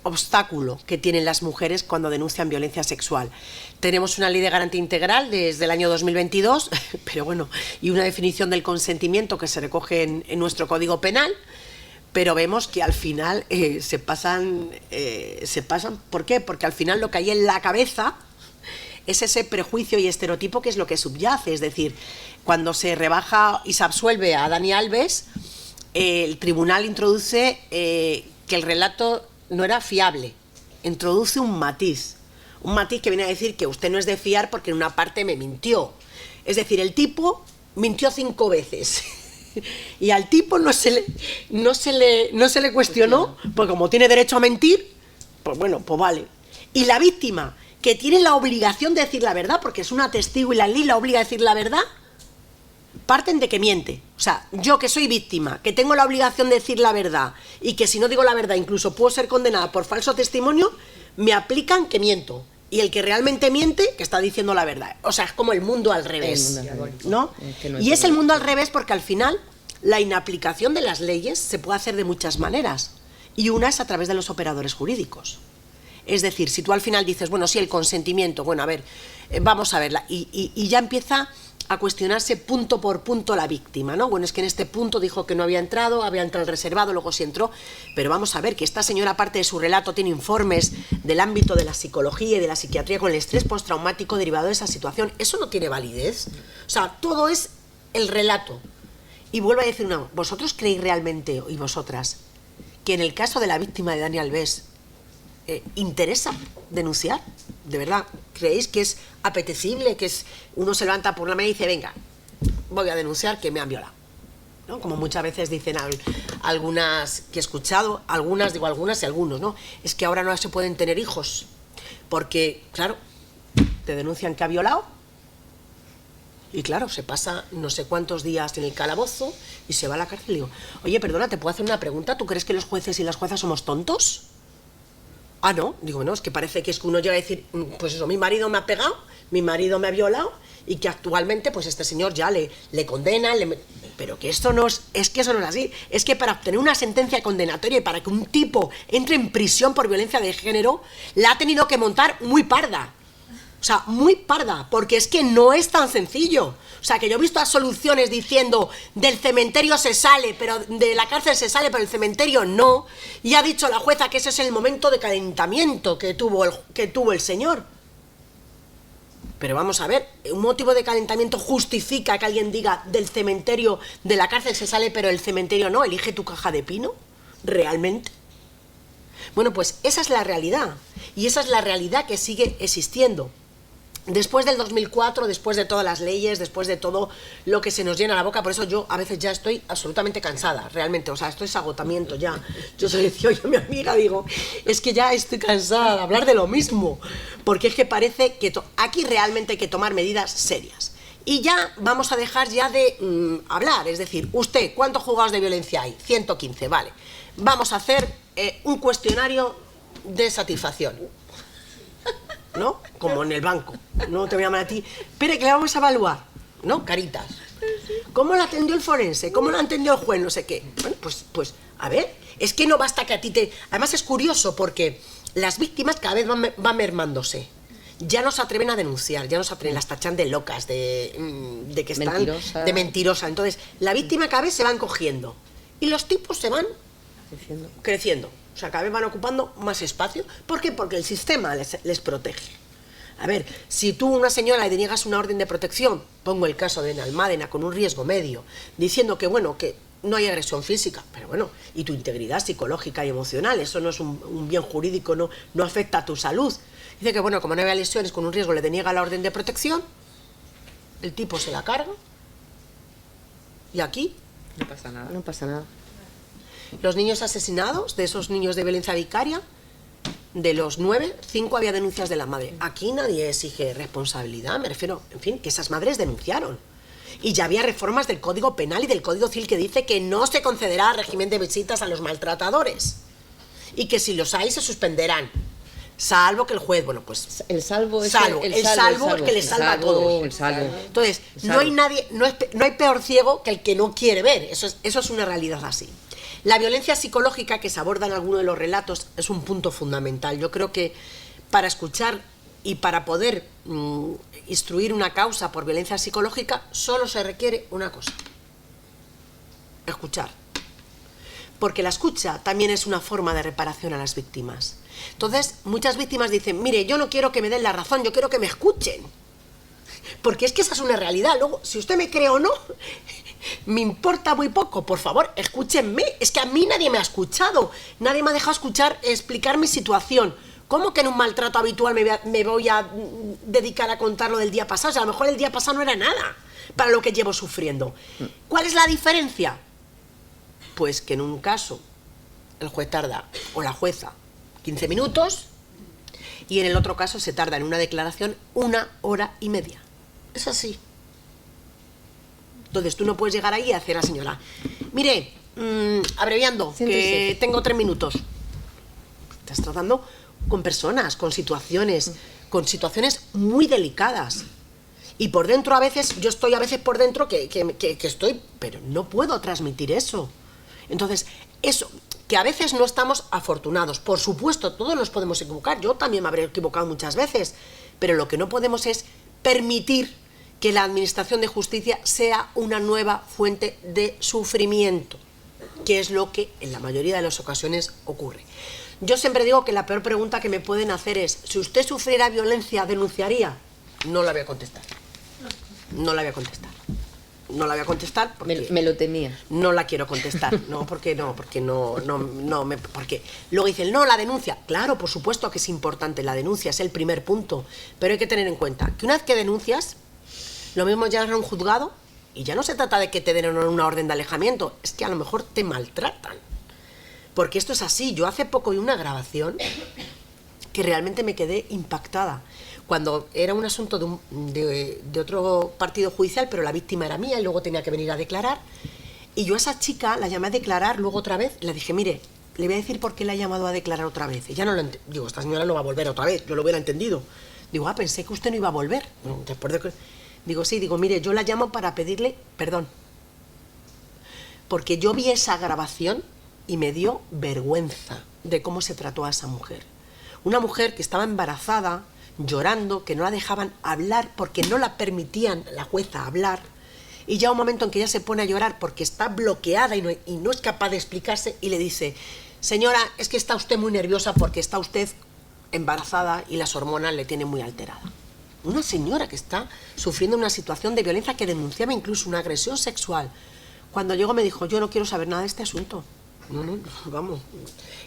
obstáculo que tienen las mujeres cuando denuncian violencia sexual. Tenemos una ley de garantía integral desde el año 2022, pero bueno, y una definición del consentimiento que se recoge en nuestro Código Penal, pero vemos que al final se pasan. ¿Por qué? Porque al final lo que hay en la cabeza es ese prejuicio y estereotipo que es lo que subyace. Es decir, cuando se rebaja y se absuelve a Dani Alves, el tribunal introduce que el relato no era fiable, introduce un matiz que viene a decir que usted no es de fiar porque en una parte me mintió. Es decir, el tipo mintió 5 veces y al tipo no se le cuestionó, porque como tiene derecho a mentir, pues bueno, pues vale. Y la víctima, que tiene la obligación de decir la verdad, porque es una testigo y la ley la obliga a decir la verdad, parten de que miente. O sea, yo que soy víctima, que tengo la obligación de decir la verdad y que si no digo la verdad incluso puedo ser condenada por falso testimonio, me aplican que miento. Y el que realmente miente, que está diciendo la verdad. O sea, es como el mundo al revés, ¿no? Y es el mundo al revés porque al final la inaplicación de las leyes se puede hacer de muchas maneras. Y una es a través de los operadores jurídicos. Es decir, si tú al final dices, bueno, sí, el consentimiento, bueno, a ver, vamos a verla, y ya empieza a cuestionarse punto por punto la víctima, ¿no? Bueno, es que en este punto dijo que no había entrado el reservado, luego sí entró, pero vamos a ver que esta señora, aparte de su relato, tiene informes del ámbito de la psicología y de la psiquiatría con el estrés postraumático derivado de esa situación. Eso no tiene validez. O sea, todo es el relato. Y vuelvo a decir una, ¿vosotros creéis realmente, y vosotras, que en el caso de la víctima de Dani Alves interesa denunciar? ¿De verdad creéis que es apetecible, que es uno se levanta por la mañana y dice, venga, voy a denunciar que me han violado, ¿no? Como muchas veces dicen algunas que he escuchado, algunas y algunos, ¿no? Es que ahora no se pueden tener hijos porque, claro, te denuncian que ha violado y claro, se pasa no sé cuántos días en el calabozo y se va a la cárcel y digo, oye, perdona, ¿te puedo hacer una pregunta? ¿Tú crees que los jueces y las juezas somos tontos? Ah, no, digo, bueno, es que parece que es que uno llega a decir, pues eso, mi marido me ha pegado, mi marido me ha violado y que actualmente pues este señor ya le condena, pero que esto no es que eso no es así, es que para obtener una sentencia condenatoria y para que un tipo entre en prisión por violencia de género, la ha tenido que montar muy parda. O sea, muy parda, porque es que no es tan sencillo. O sea, que yo he visto a soluciones diciendo del cementerio se sale, pero de la cárcel se sale, pero el cementerio no. Y ha dicho la jueza que ese es el momento de calentamiento que tuvo el señor. Pero vamos a ver, ¿un motivo de calentamiento justifica que alguien diga del cementerio, de la cárcel se sale, pero el cementerio no? ¿Elige tu caja de pino? ¿Realmente? Bueno, pues esa es la realidad. Y esa es la realidad que sigue existiendo. Después del 2004, después de todas las leyes, después de todo lo que se nos llena la boca, por eso yo a veces ya estoy absolutamente cansada, realmente, o sea, esto es agotamiento ya. Yo se lo decía yo a mi amiga, digo, es que ya estoy cansada de hablar de lo mismo, porque es que parece que aquí realmente hay que tomar medidas serias. Y ya vamos a dejar ya de hablar, es decir, usted, ¿cuántos juzgados de violencia hay? 115, vale. Vamos a hacer un cuestionario de satisfacción, ¿no? Como en el banco, no te voy a llamar a ti, pero que le vamos a evaluar, ¿no? Caritas. ¿Cómo la atendió el forense? ¿Cómo la atendió el juez? No sé qué. Bueno, pues, a ver, es que no basta que a ti te... Además es curioso porque las víctimas cada vez van mermándose. Ya no se atreven a denunciar, ya no se atreven, las tachan de locas, de que están... Mentirosa. De mentirosa. Entonces, la víctima cada vez se va encogiendo y los tipos se van creciendo. O sea, cada vez van ocupando más espacio. ¿Por qué? Porque el sistema les protege. A ver, si tú a una señora le deniegas una orden de protección, pongo el caso de Almádena con un riesgo medio, diciendo que, bueno, que no hay agresión física, pero bueno, y tu integridad psicológica y emocional, eso no es un bien jurídico, no afecta a tu salud. Dice que, bueno, como no había lesiones con un riesgo, le deniega la orden de protección el tipo se la carga y aquí No pasa nada. No pasa nada. los niños asesinados, de esos niños de violencia vicaria, de los 9, 5 había denuncias de la madre. Aquí nadie exige responsabilidad, me refiero, en fin, que esas madres denunciaron. Y ya había reformas del Código Penal y del Código Civil que dice que no se concederá régimen de visitas a los maltratadores. Y que si los hay se suspenderán. Salvo que el juez, bueno, pues... El salvo es salvo que le salva a todos. El salvo. Entonces, El salvo. no hay nadie, no hay peor ciego que el que no quiere ver. Eso es una realidad así. La violencia psicológica que se aborda en alguno de los relatos es un punto fundamental. Yo creo que para escuchar y para poder instruir una causa por violencia psicológica solo se requiere una cosa: escuchar. Porque la escucha también es una forma de reparación a las víctimas. Entonces, muchas víctimas dicen, mire, yo no quiero que me den la razón, yo quiero que me escuchen. Porque es que esa es una realidad. Luego, si usted me cree o no, me importa muy poco. Por favor, escúchenme. Es que a mí nadie me ha escuchado. Nadie me ha dejado explicar mi situación. ¿Cómo que en un maltrato habitual me voy a dedicar a contar lo del día pasado? O sea, a lo mejor el día pasado no era nada para lo que llevo sufriendo. ¿Cuál es la diferencia? Pues que en un caso el juez tarda, o la jueza, 15 minutos, y en el otro caso se tarda en una declaración 1 hora y media. Es así. Entonces tú no puedes llegar ahí y hacer a la señora, mire, abreviando, que tengo 3 minutos. Estás tratando con personas, con situaciones muy delicadas. Y por dentro a veces, yo estoy a veces por dentro que estoy, pero no puedo transmitir eso. Entonces, eso, que a veces no estamos afortunados. Por supuesto, todos nos podemos equivocar. Yo también me habré equivocado muchas veces. Pero lo que no podemos es permitir que la administración de justicia sea una nueva fuente de sufrimiento, que es lo que en la mayoría de las ocasiones ocurre. Yo siempre digo que la peor pregunta que me pueden hacer es, si usted sufriera violencia, ¿denunciaría? No la voy a contestar. No la voy a contestar. No la voy a contestar porque... Me lo temía. No la quiero contestar, porque luego dicen, no, la denuncia. Claro, por supuesto que es importante, la denuncia es el primer punto, pero hay que tener en cuenta que una vez que denuncias, lo mismo llegas a un juzgado y ya no se trata de que te den una orden de alejamiento, es que a lo mejor te maltratan. Porque esto es así. Yo hace poco vi una grabación que realmente me quedé impactada. Cuando era un asunto de otro partido judicial, pero la víctima era mía y luego tenía que venir a declarar. Y yo a esa chica la llamé a declarar luego otra vez. Le dije, mire, le voy a decir por qué la he llamado a declarar otra vez. Y ya no lo digo, esta señora no va a volver otra vez, yo lo hubiera entendido. Digo, pensé que usted no iba a volver. Bueno, después de que... Digo, sí, mire, yo la llamo para pedirle perdón. Porque yo vi esa grabación y me dio vergüenza de cómo se trató a esa mujer. Una mujer que estaba embarazada, llorando, que no la dejaban hablar porque no la permitían la jueza hablar, y ya un momento en que ella se pone a llorar porque está bloqueada y no es capaz de explicarse, y le dice, señora, es que está usted muy nerviosa porque está usted embarazada y las hormonas le tienen muy alterada. Una señora que está sufriendo una situación de violencia, que denunciaba incluso una agresión sexual. Cuando llegó me dijo, yo no quiero saber nada de este asunto. No, vamos.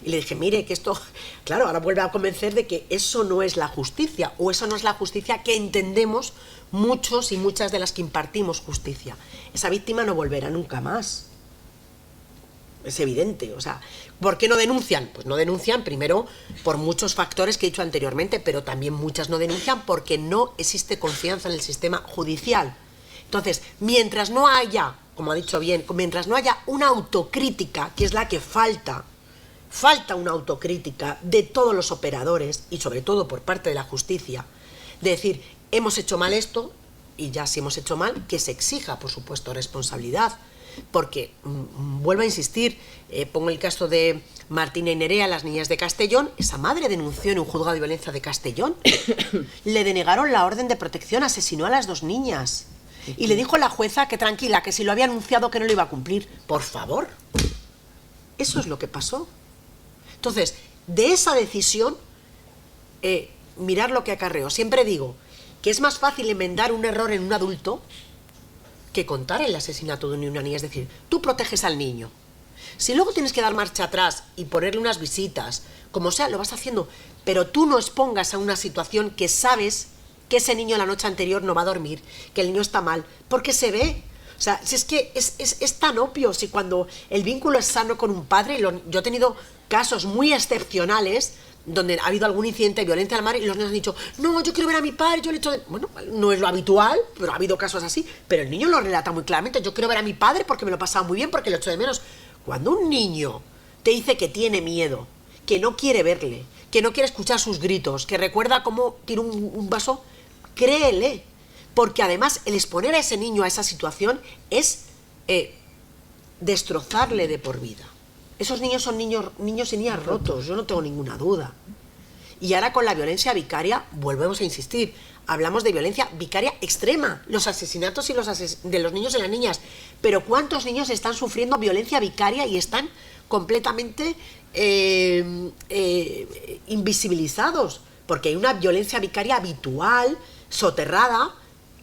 Y le dije, mire, que esto, claro, ahora vuelve a convencer de que eso no es la justicia, o eso no es la justicia que entendemos muchos y muchas de las que impartimos justicia. Esa víctima no volverá nunca más. Es evidente, o sea, ¿por qué no denuncian? Pues no denuncian, primero, por muchos factores que he dicho anteriormente, pero también muchas no denuncian porque no existe confianza en el sistema judicial. Entonces, mientras no haya, como ha dicho bien, mientras no haya una autocrítica, que es la que falta una autocrítica de todos los operadores y sobre todo por parte de la justicia, de decir, hemos hecho mal esto, y ya si hemos hecho mal, que se exija, por supuesto, responsabilidad. Porque, vuelvo a insistir, pongo el caso de Martina y Nerea, las niñas de Castellón. Esa madre denunció en un juzgado de violencia de Castellón. Le denegaron la orden de protección, asesinó a las 2 niñas. Y le dijo a la jueza que tranquila, que si lo había anunciado que no lo iba a cumplir. Por favor. Eso es lo que pasó. Entonces, de esa decisión, mirar lo que acarreó. Siempre digo que es más fácil enmendar un error en un adulto que contar el asesinato de una niña. Es decir, tú proteges al niño. Si luego tienes que dar marcha atrás y ponerle unas visitas, como sea, lo vas haciendo, pero tú no expongas a una situación que sabes que ese niño la noche anterior no va a dormir, que el niño está mal, porque se ve. O sea, si es que es tan obvio, si cuando el vínculo es sano con un padre, yo he tenido casos muy excepcionales donde ha habido algún incidente de violencia a la madre y los niños han dicho, no, yo quiero ver a mi padre, yo le he hecho... Bueno, no es lo habitual, pero ha habido casos así, pero el niño lo relata muy claramente, yo quiero ver a mi padre porque me lo he pasado muy bien, porque lo echo de menos. Cuando un niño te dice que tiene miedo, que no quiere verle, que no quiere escuchar sus gritos, que recuerda cómo tira un vaso, créele, porque además el exponer a ese niño a esa situación es destrozarle de por vida. Esos niños son niños y niñas rotos, yo no tengo ninguna duda. Y ahora con la violencia vicaria, volvemos a insistir, hablamos de violencia vicaria extrema, los asesinatos de los niños y las niñas. Pero ¿cuántos niños están sufriendo violencia vicaria y están completamente invisibilizados? Porque hay una violencia vicaria habitual, soterrada,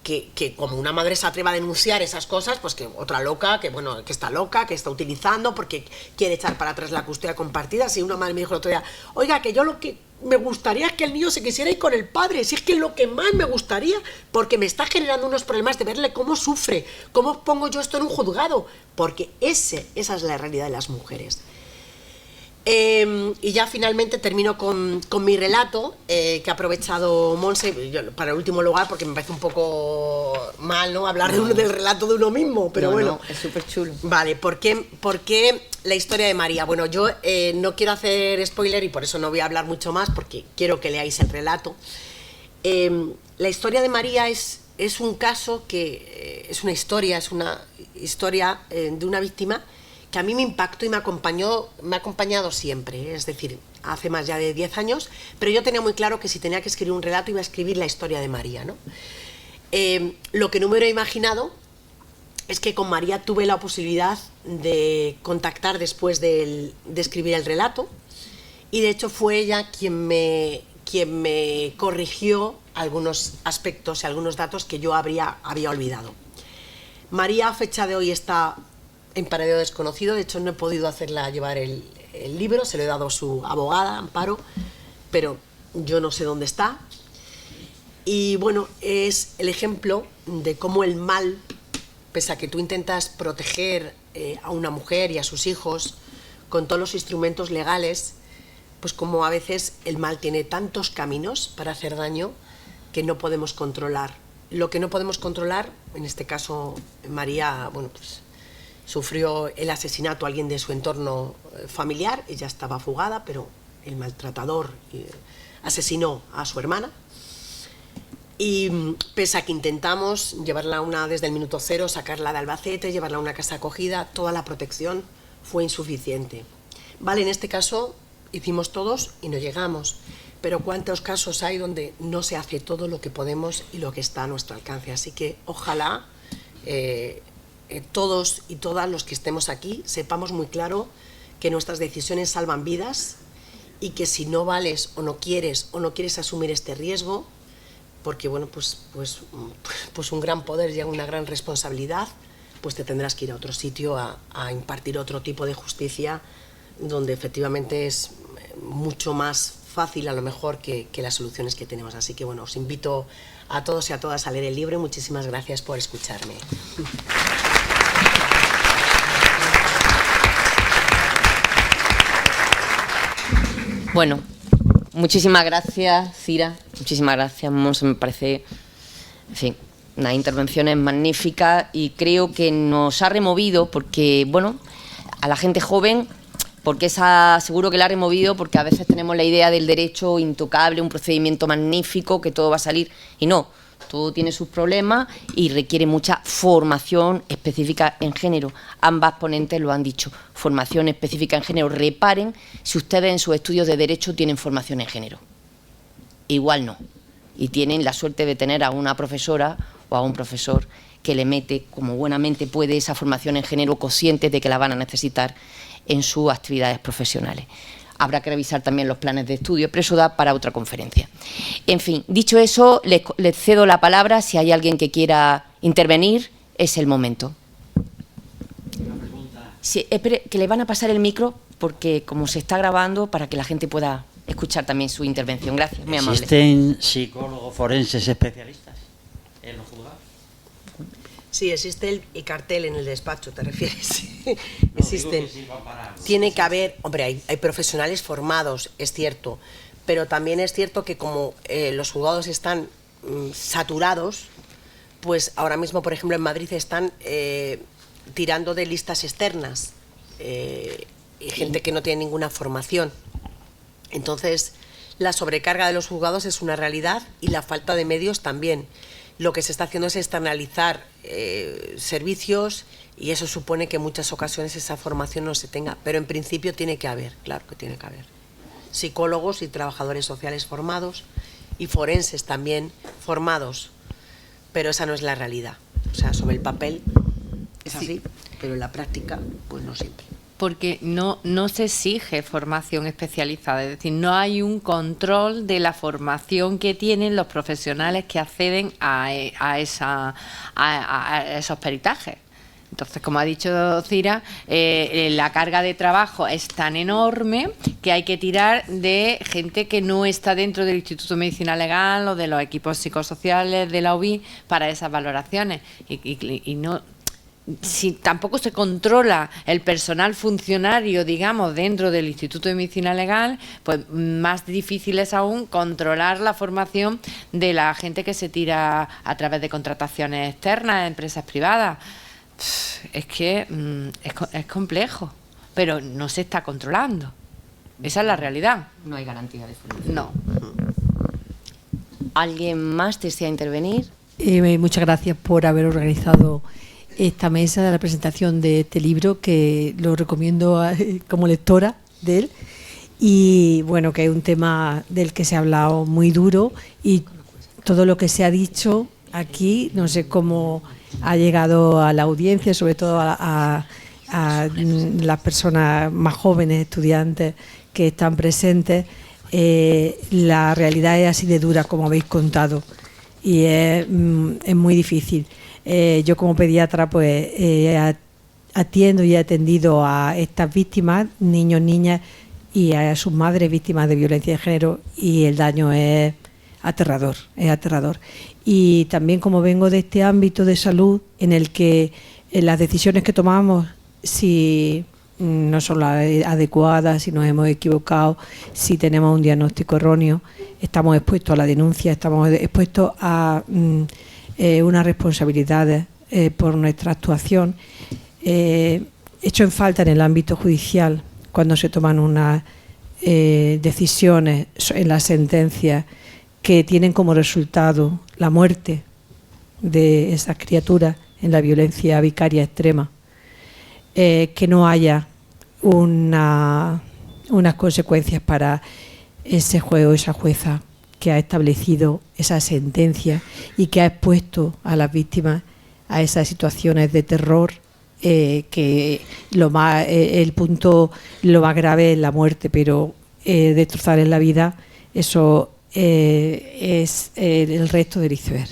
que como una madre se atreva a denunciar esas cosas, pues que otra loca, que bueno, que está loca, que está utilizando porque quiere echar para atrás la custodia compartida. Si una madre me dijo el otro día, oiga, que yo lo que me gustaría es que el niño se quisiera ir con el padre, si es que es lo que más me gustaría, porque me está generando unos problemas de verle cómo sufre, cómo pongo yo esto en un juzgado, porque esa es la realidad de las mujeres. Y ya finalmente termino con mi relato, que ha aprovechado Monse para el último lugar, porque me parece un poco mal, ¿no?, hablar del relato de uno mismo, pero bueno. No, es súper chulo. Vale, ¿por qué la historia de María? Bueno, yo no quiero hacer spoiler y por eso no voy a hablar mucho más, porque quiero que leáis el relato. La historia de María es un caso que es una historia de una víctima que a mí me impactó y me ha acompañado siempre, es decir, hace más ya de 10 años, pero yo tenía muy claro que si tenía que escribir un relato iba a escribir la historia de María, ¿no? Lo que no me hubiera imaginado es que con María tuve la posibilidad de contactar después de escribir el relato, y de hecho fue ella quien me corrigió algunos aspectos y algunos datos que yo había olvidado. María, a fecha de hoy, está en paradero desconocido. De hecho no he podido hacerla llevar el libro, se lo he dado a su abogada, Amparo, pero yo no sé dónde está. Y bueno, es el ejemplo de cómo el mal, pese a que tú intentas proteger a una mujer y a sus hijos con todos los instrumentos legales, pues como a veces el mal tiene tantos caminos para hacer daño que no podemos controlar. Lo que no podemos controlar, en este caso María, bueno, pues sufrió el asesinato a alguien de su entorno familiar, ella estaba fugada, pero el maltratador asesinó a su hermana, y pese a que intentamos llevarla desde el minuto cero, sacarla de Albacete, llevarla a una casa acogida, toda la protección fue insuficiente. Vale, en este caso hicimos todos y no llegamos, pero cuántos casos hay donde no se hace todo lo que podemos y lo que está a nuestro alcance. Así que ojalá todos y todas los que estemos aquí sepamos muy claro que nuestras decisiones salvan vidas, y que si no vales o no quieres asumir este riesgo, porque bueno, pues un gran poder llega una gran responsabilidad, pues te tendrás que ir a otro sitio a impartir otro tipo de justicia, donde efectivamente es mucho más fácil a lo mejor que las soluciones que tenemos. Así que bueno, os invito a todos y a todas a leer el libro y muchísimas gracias por escucharme. Bueno, muchísimas gracias, Cira, muchísimas gracias, Monse, me parece, en fin, unas intervenciones magníficas, y creo que nos ha removido, porque, bueno, a la gente joven, porque seguro que la ha removido, porque a veces tenemos la idea del derecho intocable, un procedimiento magnífico, que todo va a salir, y no. Todo tiene sus problemas y requiere mucha formación específica en género. Ambas ponentes lo han dicho, formación específica en género. Reparen si ustedes en sus estudios de Derecho tienen formación en género. Igual no. Y tienen la suerte de tener a una profesora o a un profesor que le mete, como buenamente puede, esa formación en género, conscientes de que la van a necesitar en sus actividades profesionales. Habrá que revisar también los planes de estudio, pero eso da para otra conferencia. En fin, dicho eso, les cedo la palabra. Si hay alguien que quiera intervenir, es el momento. Sí, espere, que le van a pasar el micro, porque como se está grabando, para que la gente pueda escuchar también su intervención. Gracias, muy amable. ¿Existen psicólogos forenses especialistas en los juzgados? Sí, existe el cartel en el despacho, ¿te refieres? No, Existen. digo que sirvan para... Tiene que haber, hombre, hay profesionales formados, es cierto, pero también es cierto que como los juzgados están saturados, pues ahora mismo, por ejemplo, en Madrid están tirando de listas externas y gente que no tiene ninguna formación. Entonces, la sobrecarga de los juzgados es una realidad y la falta de medios también. Lo que se está haciendo es externalizar servicios y eso supone que en muchas ocasiones esa formación no se tenga, pero en principio tiene que haber, claro que tiene que haber. Psicólogos y trabajadores sociales formados y forenses también formados, pero esa no es la realidad. O sea, sobre el papel es así, pero en la práctica, pues no siempre. Porque no se exige formación especializada, es decir, no hay un control de la formación que tienen los profesionales que acceden a esos peritajes. Entonces, como ha dicho Cira, la carga de trabajo es tan enorme que hay que tirar de gente que no está dentro del Instituto de Medicina Legal o de los equipos psicosociales de la UBI para esas valoraciones. Y no... Si tampoco se controla el personal funcionario, digamos, dentro del Instituto de Medicina Legal, pues más difícil es aún controlar la formación de la gente que se tira a través de contrataciones externas, empresas privadas. Es que es complejo, pero no se está controlando. Esa es la realidad. No hay garantía de formación. No. ¿Alguien más desea intervenir? Muchas gracias por haber organizado esta mesa de la presentación de este libro, que lo recomiendo como lectora de él, y bueno, que es un tema del que se ha hablado muy duro, y todo lo que se ha dicho aquí, no sé cómo ha llegado a la audiencia, sobre todo a las personas más jóvenes, estudiantes que están presentes. La realidad es así de dura como habéis contado, y es muy difícil. Yo como pediatra pues atiendo y he atendido a estas víctimas, niños, niñas y a sus madres víctimas de violencia de género, y el daño es aterrador, es aterrador. Y también como vengo de este ámbito de salud en el que las decisiones que tomamos, si no son las adecuadas, si nos hemos equivocado, si tenemos un diagnóstico erróneo, estamos expuestos a la denuncia, estamos expuestos a unas responsabilidades por nuestra actuación. Hecho en falta en el ámbito judicial, cuando se toman unas decisiones en las sentencias que tienen como resultado la muerte de esas criaturas en la violencia vicaria extrema, que no haya unas consecuencias para ese juez o esa jueza que ha establecido esa sentencia y que ha expuesto a las víctimas a esas situaciones de terror, que el punto lo más grave es la muerte, pero destrozar en la vida, eso es el resto del iceberg.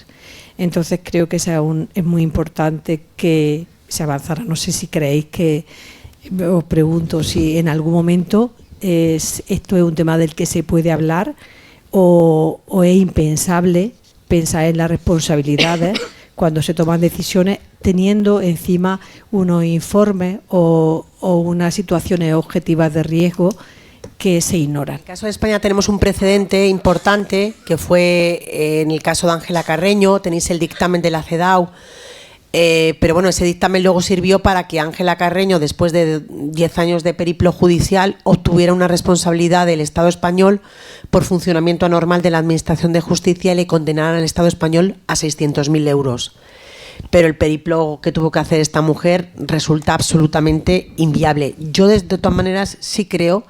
Entonces creo que es muy importante que se avanzara. No sé si creéis que, os pregunto si en algún momento esto es un tema del que se puede hablar, o es impensable pensar en las responsabilidades cuando se toman decisiones teniendo encima unos informes o unas situaciones objetivas de riesgo que se ignoran. En el caso de España tenemos un precedente importante, que fue en el caso de Ángela Carreño. Tenéis el dictamen de la CEDAW, pero bueno, ese dictamen luego sirvió para que Ángela Carreño, después de 10 años de periplo judicial, obtuviera una responsabilidad del Estado español por funcionamiento anormal de la Administración de Justicia y le condenaran al Estado español a 600.000 euros. Pero el periplo que tuvo que hacer esta mujer resulta absolutamente inviable. Yo, de todas maneras, sí creo...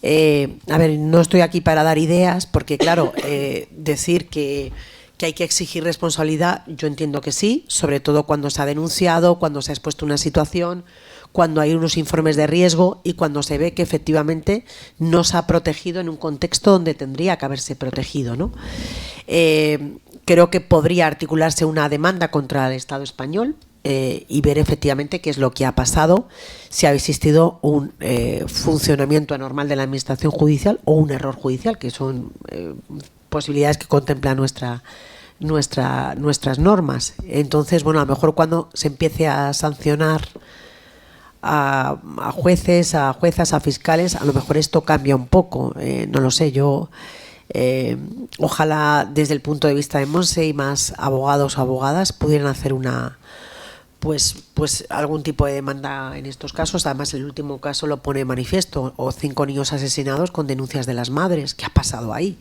a ver, no estoy aquí para dar ideas, porque claro, decir que hay que exigir responsabilidad, yo entiendo que sí, sobre todo cuando se ha denunciado, cuando se ha expuesto una situación, cuando hay unos informes de riesgo y cuando se ve que efectivamente no se ha protegido en un contexto donde tendría que haberse protegido, ¿no? Creo que podría articularse una demanda contra el Estado español y ver efectivamente qué es lo que ha pasado, si ha existido un funcionamiento anormal de la administración judicial o un error judicial, que son posibilidades que contempla nuestras normas. Entonces, bueno, a lo mejor cuando se empiece a sancionar a jueces, a juezas, a fiscales, a lo mejor esto cambia un poco, no lo sé, yo ojalá desde el punto de vista de Monse y más abogados o abogadas pudieran hacer pues algún tipo de demanda en estos casos. Además, el último caso lo pone de manifiesto, o 5 niños asesinados con denuncias de las madres. ¿Qué ha pasado ahí?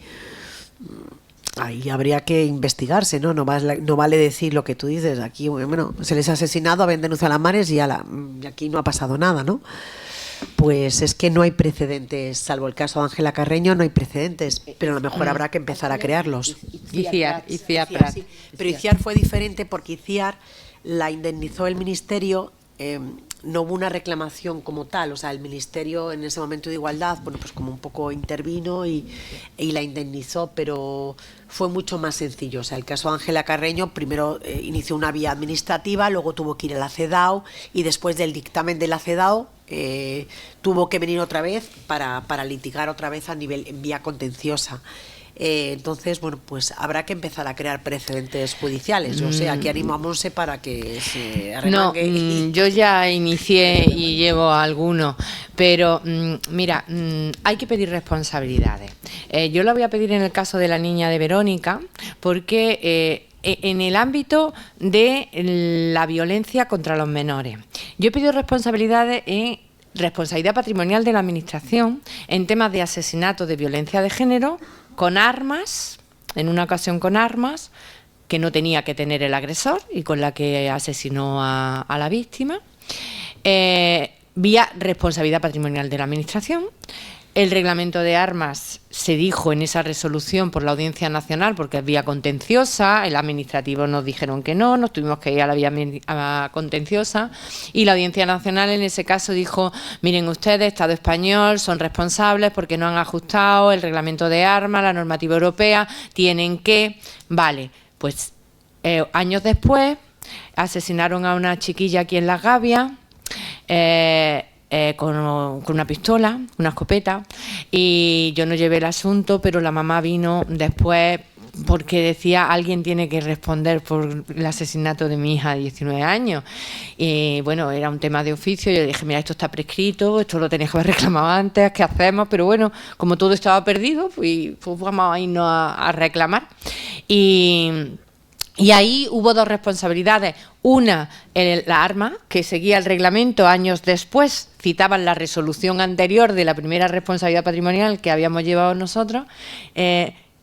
Ahí habría que investigarse, ¿no? No vale decir lo que tú dices. Aquí, bueno, se les ha asesinado, habían denunciado a las madres y aquí no ha pasado nada, ¿no? Pues es que no hay precedentes, salvo el caso de Ángela Carreño, no hay precedentes, pero a lo mejor habrá que empezar a crearlos. Iciar Sí. Pero Iciar fue diferente porque Iciar la indemnizó el Ministerio, no hubo una reclamación como tal, o sea, el Ministerio en ese momento de Igualdad, bueno, pues como un poco intervino y la indemnizó, pero fue mucho más sencillo. O sea, el caso de Ángela Carreño primero inició una vía administrativa, luego tuvo que ir a la CEDAW y después del dictamen de la CEDAW tuvo que venir otra vez para litigar otra vez en vía contenciosa. Entonces, bueno, pues habrá que empezar a crear precedentes judiciales. Yo sé, aquí animo a Monse para que se arremangue. No, yo ya inicié y llevo algunos, pero mira, hay que pedir responsabilidades. Yo lo voy a pedir en el caso de la niña de Verónica, porque en el ámbito de la violencia contra los menores, yo he pedido responsabilidades en responsabilidad patrimonial de la Administración en temas de asesinato, de violencia de género, con armas, en una ocasión con armas, que no tenía que tener el agresor y con la que asesinó a la víctima, vía responsabilidad patrimonial de la Administración. El reglamento de armas se dijo en esa resolución por la Audiencia Nacional porque es vía contenciosa, el administrativo nos dijeron que no, nos tuvimos que ir a la vía contenciosa y la Audiencia Nacional en ese caso dijo, miren ustedes, Estado español, son responsables porque no han ajustado el reglamento de armas, la normativa europea, tienen que... Vale, pues años después asesinaron a una chiquilla aquí en Las Gavias, con una pistola, una escopeta, y yo no llevé el asunto, pero la mamá vino después porque decía alguien tiene que responder por el asesinato de mi hija de 19 años y bueno, era un tema de oficio. Yo le dije, mira, esto está prescrito, esto lo tenías que haber reclamado antes, ¿qué hacemos? Pero bueno, como todo estaba perdido, pues vamos a irnos a reclamar. Y ahí hubo dos responsabilidades. Una, la arma, que seguía el reglamento años después, citaban la resolución anterior de la primera responsabilidad patrimonial que habíamos llevado nosotros,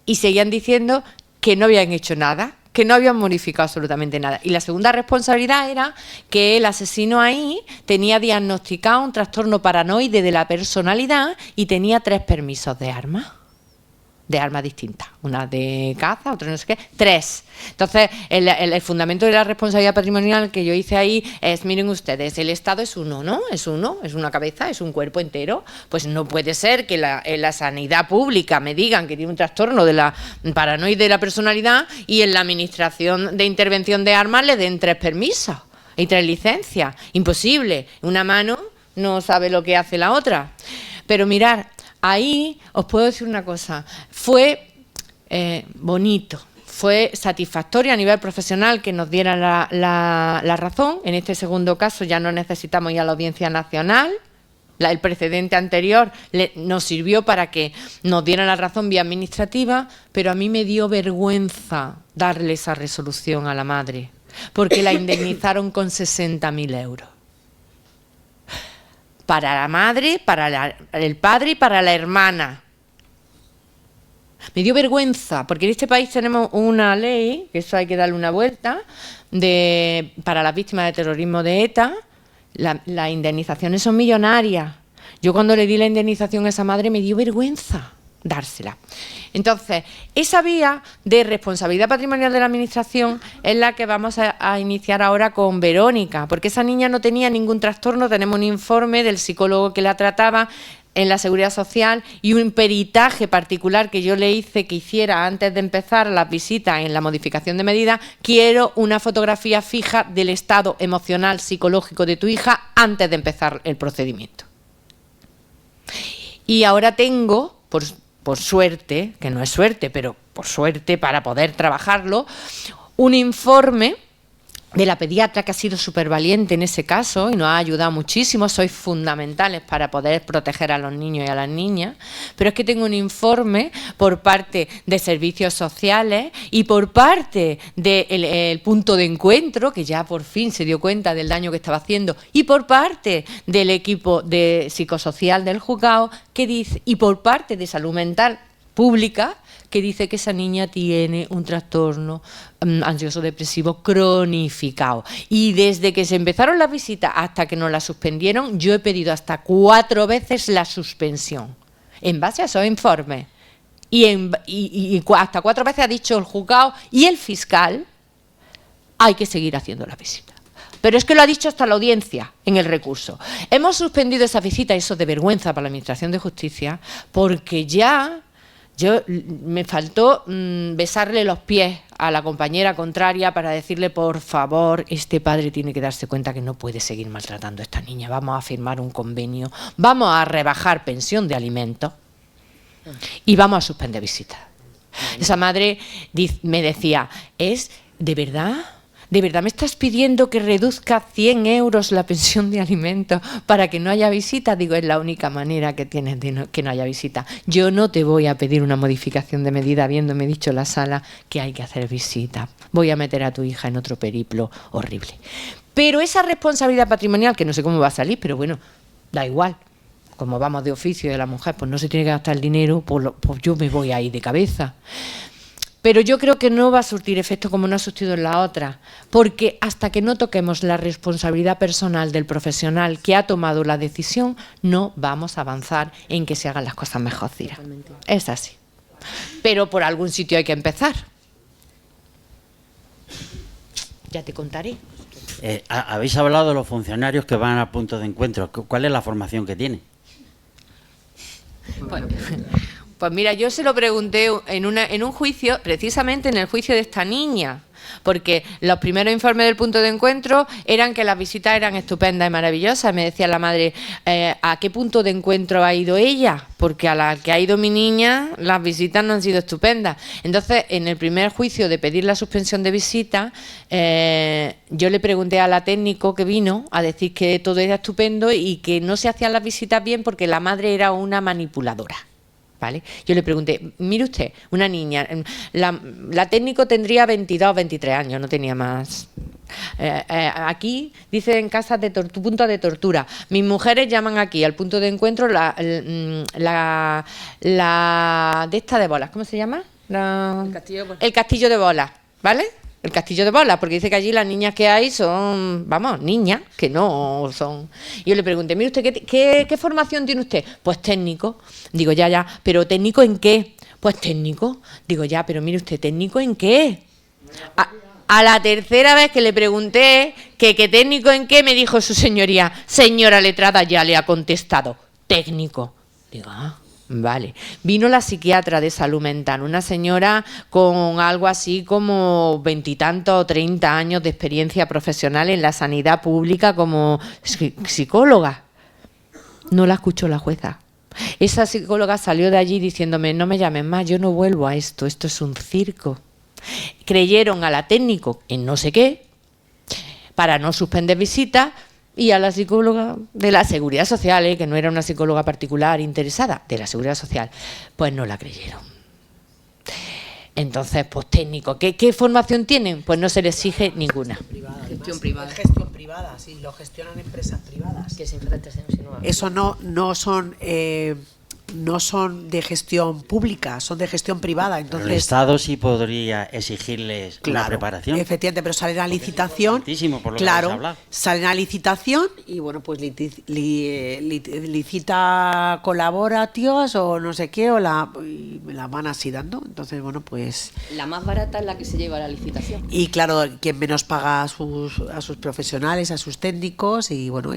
y seguían diciendo que no habían hecho nada, que no habían modificado absolutamente nada. Y la segunda responsabilidad era que el asesino ahí tenía diagnosticado un trastorno paranoide de la personalidad y tenía 3 permisos de armas distintas, una de caza, otra no sé qué, 3. Entonces, el fundamento de la responsabilidad patrimonial que yo hice ahí es, miren ustedes, el Estado es uno, ¿no? Es uno, es una cabeza, es un cuerpo entero. Pues no puede ser que en la sanidad pública me digan que tiene un trastorno de la paranoide de la personalidad y en la Administración de Intervención de Armas le den 3 permisos y 3 licencias. Imposible. Una mano no sabe lo que hace la otra. Pero mirar, ahí os puedo decir una cosa, fue bonito, fue satisfactorio a nivel profesional que nos dieran la razón. En este segundo caso ya no necesitamos ir a la Audiencia Nacional, el precedente anterior nos sirvió para que nos dieran la razón vía administrativa, pero a mí me dio vergüenza darle esa resolución a la madre, porque la indemnizaron con 60.000 euros. Para la madre, para el padre y para la hermana. Me dio vergüenza, porque en este país tenemos una ley, que eso hay que darle una vuelta, para las víctimas de terrorismo de ETA, las indemnizaciones son millonarias. Yo cuando le di la indemnización a esa madre me dio vergüenza dársela. Entonces, esa vía de responsabilidad patrimonial de la Administración es la que vamos a iniciar ahora con Verónica, porque esa niña no tenía ningún trastorno. Tenemos un informe del psicólogo que la trataba, en la Seguridad Social y un peritaje particular que yo le hice que hiciera antes de empezar las visitas en la modificación de medida. Quiero una fotografía fija del estado emocional, psicológico de tu hija antes de empezar el procedimiento. Y ahora tengo, por suerte, que no es suerte, pero por suerte para poder trabajarlo, un informe de la pediatra que ha sido súper valiente en ese caso y nos ha ayudado muchísimo. Sois fundamentales para poder proteger a los niños y a las niñas, pero es que tengo un informe por parte de servicios sociales y por parte del punto de encuentro, que ya por fin se dio cuenta del daño que estaba haciendo, y por parte del equipo de psicosocial del juzgado, que dice, y por parte de salud mental pública, que dice que esa niña tiene un trastorno ansioso depresivo cronificado. Y desde que se empezaron las visitas hasta que nos la suspendieron, yo he pedido hasta 4 veces la suspensión, en base a esos informes. Y hasta 4 veces ha dicho el juzgado y el fiscal, hay que seguir haciendo la visita. Pero es que lo ha dicho hasta la audiencia en el recurso. Hemos suspendido esa visita, y eso es de vergüenza para la Administración de Justicia, porque ya... me faltó besarle los pies a la compañera contraria para decirle, por favor, este padre tiene que darse cuenta que no puede seguir maltratando a esta niña. Vamos a firmar un convenio, vamos a rebajar pensión de alimentos y vamos a suspender visitas. Esa madre me decía, ¿es de verdad? ¿De verdad me estás pidiendo que reduzca 100 euros la pensión de alimentos para que no haya visita? Digo, es la única manera que tienes de que no haya visita. Yo no te voy a pedir una modificación de medida habiéndome dicho en la sala que hay que hacer visita. Voy a meter a tu hija en otro periplo horrible. Pero esa responsabilidad patrimonial, que no sé cómo va a salir, pero bueno, da igual. Como vamos de oficio de la mujer, pues no se tiene que gastar el dinero, pues yo me voy ahí de cabeza. Pero yo creo que no va a surtir efecto como no ha surtido en la otra, porque hasta que no toquemos la responsabilidad personal del profesional que ha tomado la decisión, no vamos a avanzar en que se hagan las cosas mejor, Cira. Es así. Pero por algún sitio hay que empezar. Ya te contaré. Habéis hablado de los funcionarios que van al punto de encuentro. ¿Cuál es la formación que tienen? Pues mira, yo se lo pregunté en un juicio, precisamente en el juicio de esta niña, porque los primeros informes del punto de encuentro eran que las visitas eran estupendas y maravillosas. Me decía la madre, ¿a qué punto de encuentro ha ido ella? Porque a la que ha ido mi niña, las visitas no han sido estupendas. Entonces, en el primer juicio de pedir la suspensión de visita, yo le pregunté a la técnico que vino a decir que todo era estupendo y que no se hacían las visitas bien porque la madre era una manipuladora. ¿Vale? Yo le pregunté, mire usted, una niña, la técnico tendría 22, 23 años, no tenía más. Aquí dice en casas de punto de tortura. Mis mujeres llaman aquí al punto de encuentro la de esta de bolas, ¿cómo se llama? El castillo de bolas, ¿vale? El castillo de bolas, porque dice que allí las niñas que hay son, vamos, niñas, que no son. Y yo le pregunté, mire usted, ¿qué formación tiene usted? Pues técnico. Digo, ya, ¿pero técnico en qué? Pues técnico. Digo, ya, pero mire usted, ¿técnico en qué? A la tercera vez que le pregunté que técnico en qué, me dijo su señoría, señora letrada, ya le ha contestado, técnico. Digo, vale. Vino la psiquiatra de salud mental, una señora con algo así como 20 y tantos o 30 años de experiencia profesional en la sanidad pública como psicóloga. No la escuchó la jueza. Esa psicóloga salió de allí diciéndome, no me llamen más, yo no vuelvo a esto es un circo. Creyeron a la técnico en no sé qué para no suspender visitas. Y a la psicóloga de la Seguridad Social, que no era una psicóloga particular interesada, de la Seguridad Social, pues no la creyeron. Entonces, pues técnico, ¿qué formación tienen? Pues no se les exige ninguna. Gestión privada. Gestión privada, sí, lo gestionan empresas privadas. Eso no son no son de gestión pública, son de gestión privada. Entonces, el Estado sí podría exigirles una preparación. Efectivamente, pero salen a licitación. Por lo claro, que salen a licitación y bueno, pues licita colaborativas o no sé qué, y me la van así dando. Entonces, bueno, pues... La más barata es la que se lleva a la licitación. Y claro, quien menos paga a sus profesionales, a sus técnicos y bueno,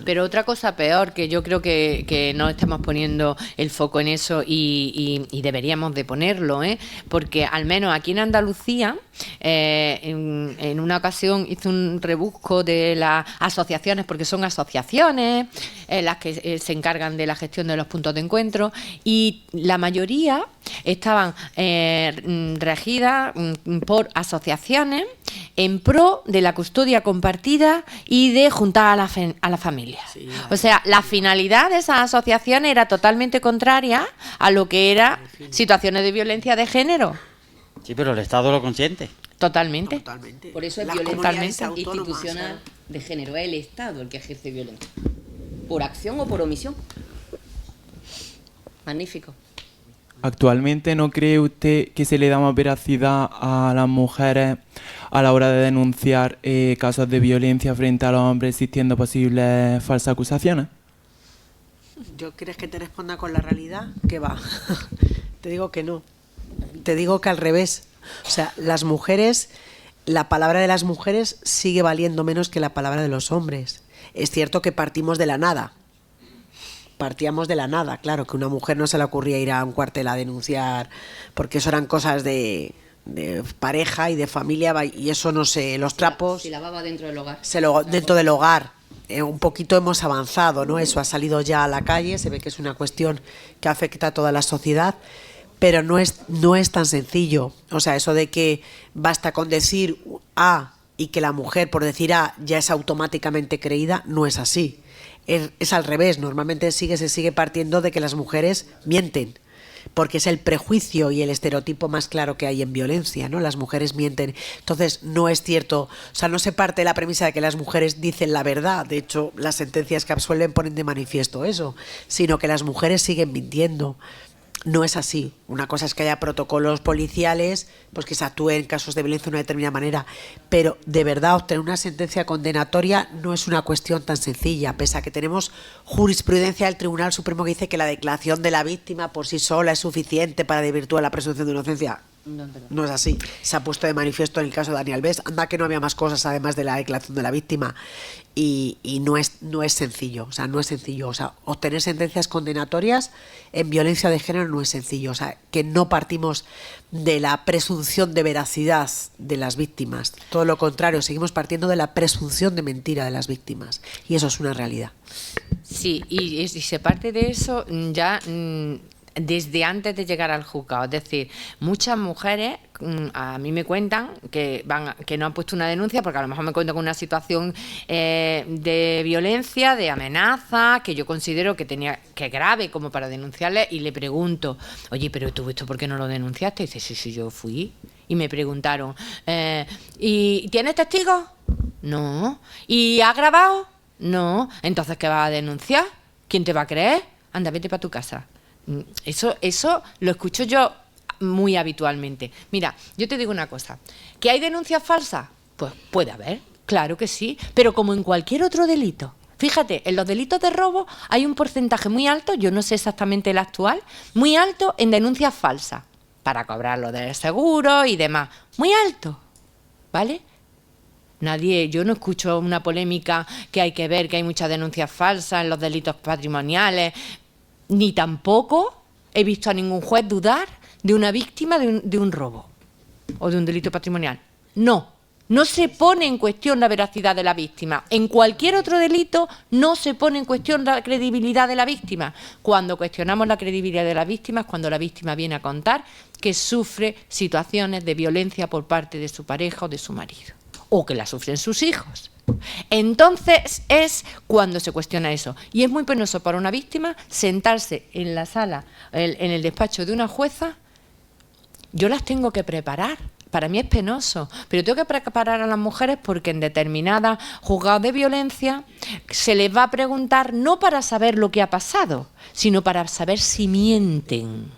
Pero otra cosa peor, que yo creo que no estamos poniendo el foco en eso y deberíamos de ponerlo, porque al menos aquí en Andalucía, en una ocasión hice un rebusco de las asociaciones, porque son asociaciones las que se encargan de la gestión de los puntos de encuentro, y la mayoría estaban regidas por asociaciones en pro de la custodia compartida y de juntar a la familia. Sí, o sea, la finalidad de esas asociaciones era totalmente contraria a lo que eran situaciones de violencia de género. Sí, pero el Estado lo consiente. Totalmente. Por eso es violencia institucional de género. Es el Estado el que ejerce violencia. Por acción o por omisión. Magnífico. Actualmente, ¿no cree usted que se le da más veracidad a las mujeres a la hora de denunciar casos de violencia frente a los hombres, existiendo posibles falsas acusaciones? ¿Yo quieres que te responda con la realidad? ¿Qué va? Te digo que no. Te digo que al revés. O sea, las mujeres, la palabra de las mujeres sigue valiendo menos que la palabra de los hombres. Es cierto que partimos de la nada. Partíamos de la nada, claro, que una mujer no se le ocurría ir a un cuartel a denunciar, porque eso eran cosas de pareja y de familia, y eso no sé, los trapos... Se lavaba dentro del hogar. Dentro del hogar. Un poquito hemos avanzado, ¿no? Eso ha salido ya a la calle, se ve que es una cuestión que afecta a toda la sociedad, pero no es tan sencillo. O sea, eso de que basta con decir A y que la mujer, por decir A, ya es automáticamente creída, no es así. Es al revés, normalmente se sigue partiendo de que las mujeres mienten, porque es el prejuicio y el estereotipo más claro que hay en violencia, ¿no? Las mujeres mienten. Entonces, no es cierto, o sea, no se parte de la premisa de que las mujeres dicen la verdad, de hecho, las sentencias que absuelven ponen de manifiesto eso, sino que las mujeres siguen mintiendo. No es así. Una cosa es que haya protocolos policiales, pues que se actúe en casos de violencia de una determinada manera, pero de verdad obtener una sentencia condenatoria no es una cuestión tan sencilla, pese a que tenemos jurisprudencia del Tribunal Supremo que dice que la declaración de la víctima por sí sola es suficiente para desvirtuar la presunción de inocencia. No es así. Se ha puesto de manifiesto en el caso de Dani Alves. Anda que no había más cosas además de la declaración de la víctima. Y no es sencillo. O sea, no es sencillo. O sea, obtener sentencias condenatorias en violencia de género no es sencillo. O sea, que no partimos de la presunción de veracidad de las víctimas. Todo lo contrario, seguimos partiendo de la presunción de mentira de las víctimas. Y eso es una realidad. Sí, y se parte de eso ya... desde antes de llegar al juzgado. Es decir, muchas mujeres a mí me cuentan que no han puesto una denuncia porque a lo mejor me cuentan con una situación de violencia, de amenaza, que yo considero que es grave como para denunciarle, y le pregunto, oye, pero tú esto ¿por qué no lo denunciaste? Y dice, sí, yo fui. Y me preguntaron, ¿y tienes testigos? No. ¿Y has grabado? No. Entonces, ¿qué vas a denunciar? ¿Quién te va a creer? Anda, vete para tu casa. Eso lo escucho yo muy habitualmente. Mira, yo te digo una cosa, ¿que hay denuncias falsas? Pues puede haber, claro que sí, pero como en cualquier otro delito. Fíjate, en los delitos de robo hay un porcentaje muy alto, yo no sé exactamente el actual, muy alto en denuncias falsas, para cobrar lo del seguro y demás, muy alto, ¿vale? Yo no escucho una polémica que hay que ver que hay muchas denuncias falsas en los delitos patrimoniales, ni tampoco he visto a ningún juez dudar de una víctima de un robo o de un delito patrimonial. No se pone en cuestión la veracidad de la víctima. En cualquier otro delito no se pone en cuestión la credibilidad de la víctima. Cuando cuestionamos la credibilidad de la víctima es cuando la víctima viene a contar que sufre situaciones de violencia por parte de su pareja o de su marido, o que la sufren sus hijos. Entonces es cuando se cuestiona eso. Y es muy penoso para una víctima sentarse en la sala, en el despacho de una jueza. Yo las tengo que preparar para mí es penoso, pero tengo que preparar a las mujeres porque en determinados juzgados de violencia se les va a preguntar no para saber lo que ha pasado, sino para saber si mienten,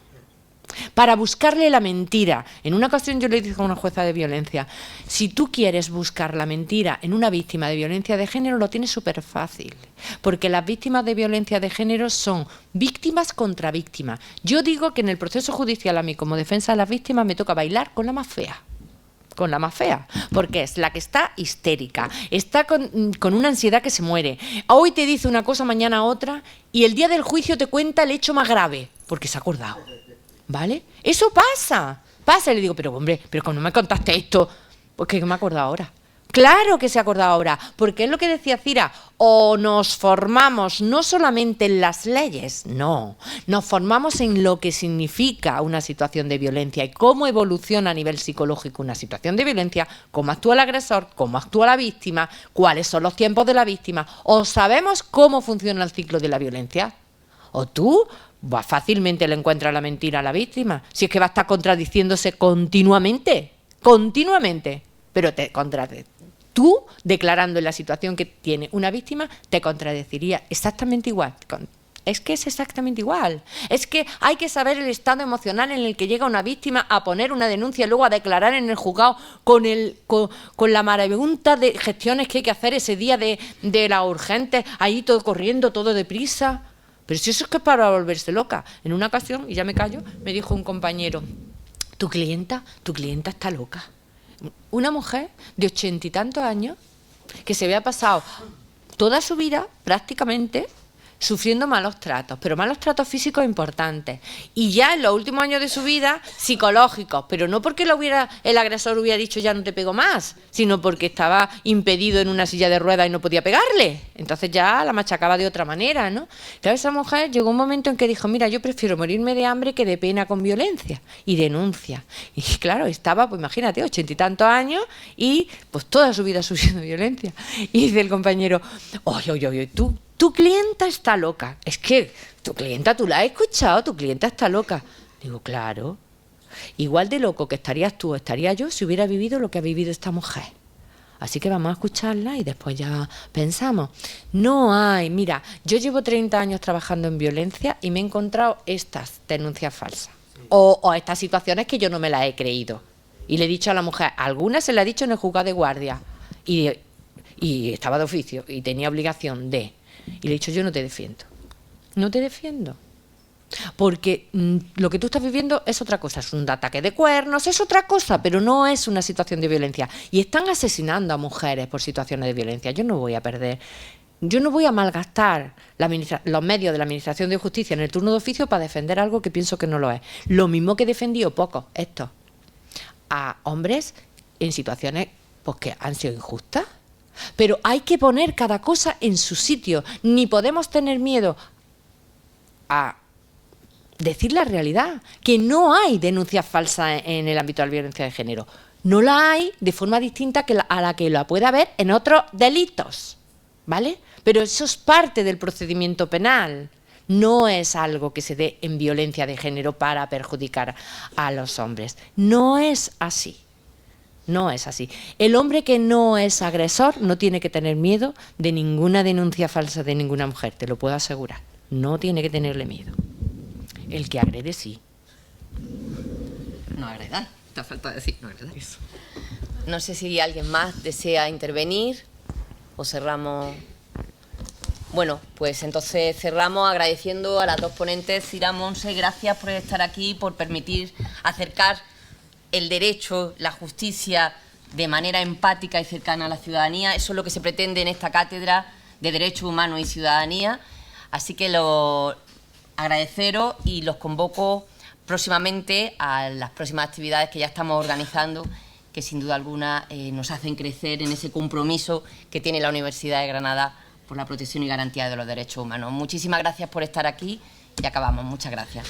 para buscarle la mentira. En una ocasión yo le dije a una jueza de violencia, si tú quieres buscar la mentira en una víctima de violencia de género, lo tienes súper fácil, porque las víctimas de violencia de género son víctimas contra víctimas. Yo digo que en el proceso judicial a mí como defensa de las víctimas me toca bailar con la más fea. Con la más fea, porque es la que está histérica, está con una ansiedad que se muere. Hoy te dice una cosa, mañana otra, y el día del juicio te cuenta el hecho más grave, porque se ha acordado. ¿Vale? Eso pasa. Y le digo, pero hombre, pero como no me contaste esto, pues que me he acordado ahora. Claro que se ha acordado ahora, porque es lo que decía Cira, o nos formamos no solamente en las leyes, no, nos formamos en lo que significa una situación de violencia y cómo evoluciona a nivel psicológico una situación de violencia, cómo actúa el agresor, cómo actúa la víctima, cuáles son los tiempos de la víctima, o sabemos cómo funciona el ciclo de la violencia, o tú fácilmente le encuentras la mentira a la víctima, si es que va a estar contradiciéndose continuamente, pero te contradice. Tú, declarando en la situación que tiene una víctima, te contradeciría exactamente igual. Es que es exactamente igual. Es que hay que saber el estado emocional en el que llega una víctima a poner una denuncia y luego a declarar en el juzgado con la marabunta de gestiones que hay que hacer ese día de las urgentes, ahí todo corriendo, todo deprisa. Pero si eso es que es para volverse loca. En una ocasión, y ya me callo, me dijo un compañero, tu clienta está loca. Una mujer de 80 y tantos años que se había pasado toda su vida prácticamente sufriendo malos tratos, pero malos tratos físicos importantes. Y ya en los últimos años de su vida, psicológicos, pero no porque el agresor hubiera dicho ya no te pego más, sino porque estaba impedido en una silla de ruedas y no podía pegarle. Entonces ya la machacaba de otra manera, ¿no? Entonces esa mujer llegó un momento en que dijo, mira, yo prefiero morirme de hambre que de pena con violencia. Y denuncia. Y claro, estaba, pues imagínate, 80 y tantos años y pues toda su vida sufriendo violencia. Y dice el compañero, oye, tu clienta está loca. Es que tu clienta, tú la has escuchado, tu clienta está loca. Digo, claro. Igual de loco que estarías tú, estaría yo si hubiera vivido lo que ha vivido esta mujer. Así que vamos a escucharla y después ya pensamos. No hay, mira, yo llevo 30 años trabajando en violencia y me he encontrado estas denuncias falsas. O estas situaciones que yo no me las he creído. Y le he dicho a la mujer, algunas se le ha dicho en el juzgado de guardia. Y estaba de oficio y tenía obligación de... Y le he dicho, yo no te defiendo. No te defiendo. Porque lo que tú estás viviendo es otra cosa. Es un ataque de cuernos, es otra cosa, pero no es una situación de violencia. Y están asesinando a mujeres por situaciones de violencia. Yo no voy a perder. Yo no voy a malgastar los medios de la Administración de Justicia en el turno de oficio para defender algo que pienso que no lo es. Lo mismo que he defendido pocos, a hombres en situaciones pues, que han sido injustas. Pero hay que poner cada cosa en su sitio. Ni podemos tener miedo a decir la realidad, que no hay denuncias falsas en el ámbito de la violencia de género. No la hay de forma distinta a la que la puede haber en otros delitos, ¿vale? Pero eso es parte del procedimiento penal. No es algo que se dé en violencia de género para perjudicar a los hombres. No es así. No es así. El hombre que no es agresor no tiene que tener miedo de ninguna denuncia falsa de ninguna mujer, te lo puedo asegurar. No tiene que tenerle miedo. El que agrede sí. No agredar, te falta decir no agredar. No sé si alguien más desea intervenir o cerramos. Bueno, pues entonces cerramos agradeciendo a las dos ponentes. Cira, Monse, gracias por estar aquí, por permitir acercar el derecho, la justicia de manera empática y cercana a la ciudadanía. Eso es lo que se pretende en esta cátedra de Derechos Humanos y Ciudadanía. Así que lo agradeceros y los convoco próximamente a las próximas actividades que ya estamos organizando, que sin duda alguna nos hacen crecer en ese compromiso que tiene la Universidad de Granada por la protección y garantía de los derechos humanos. Muchísimas gracias por estar aquí y acabamos. Muchas gracias.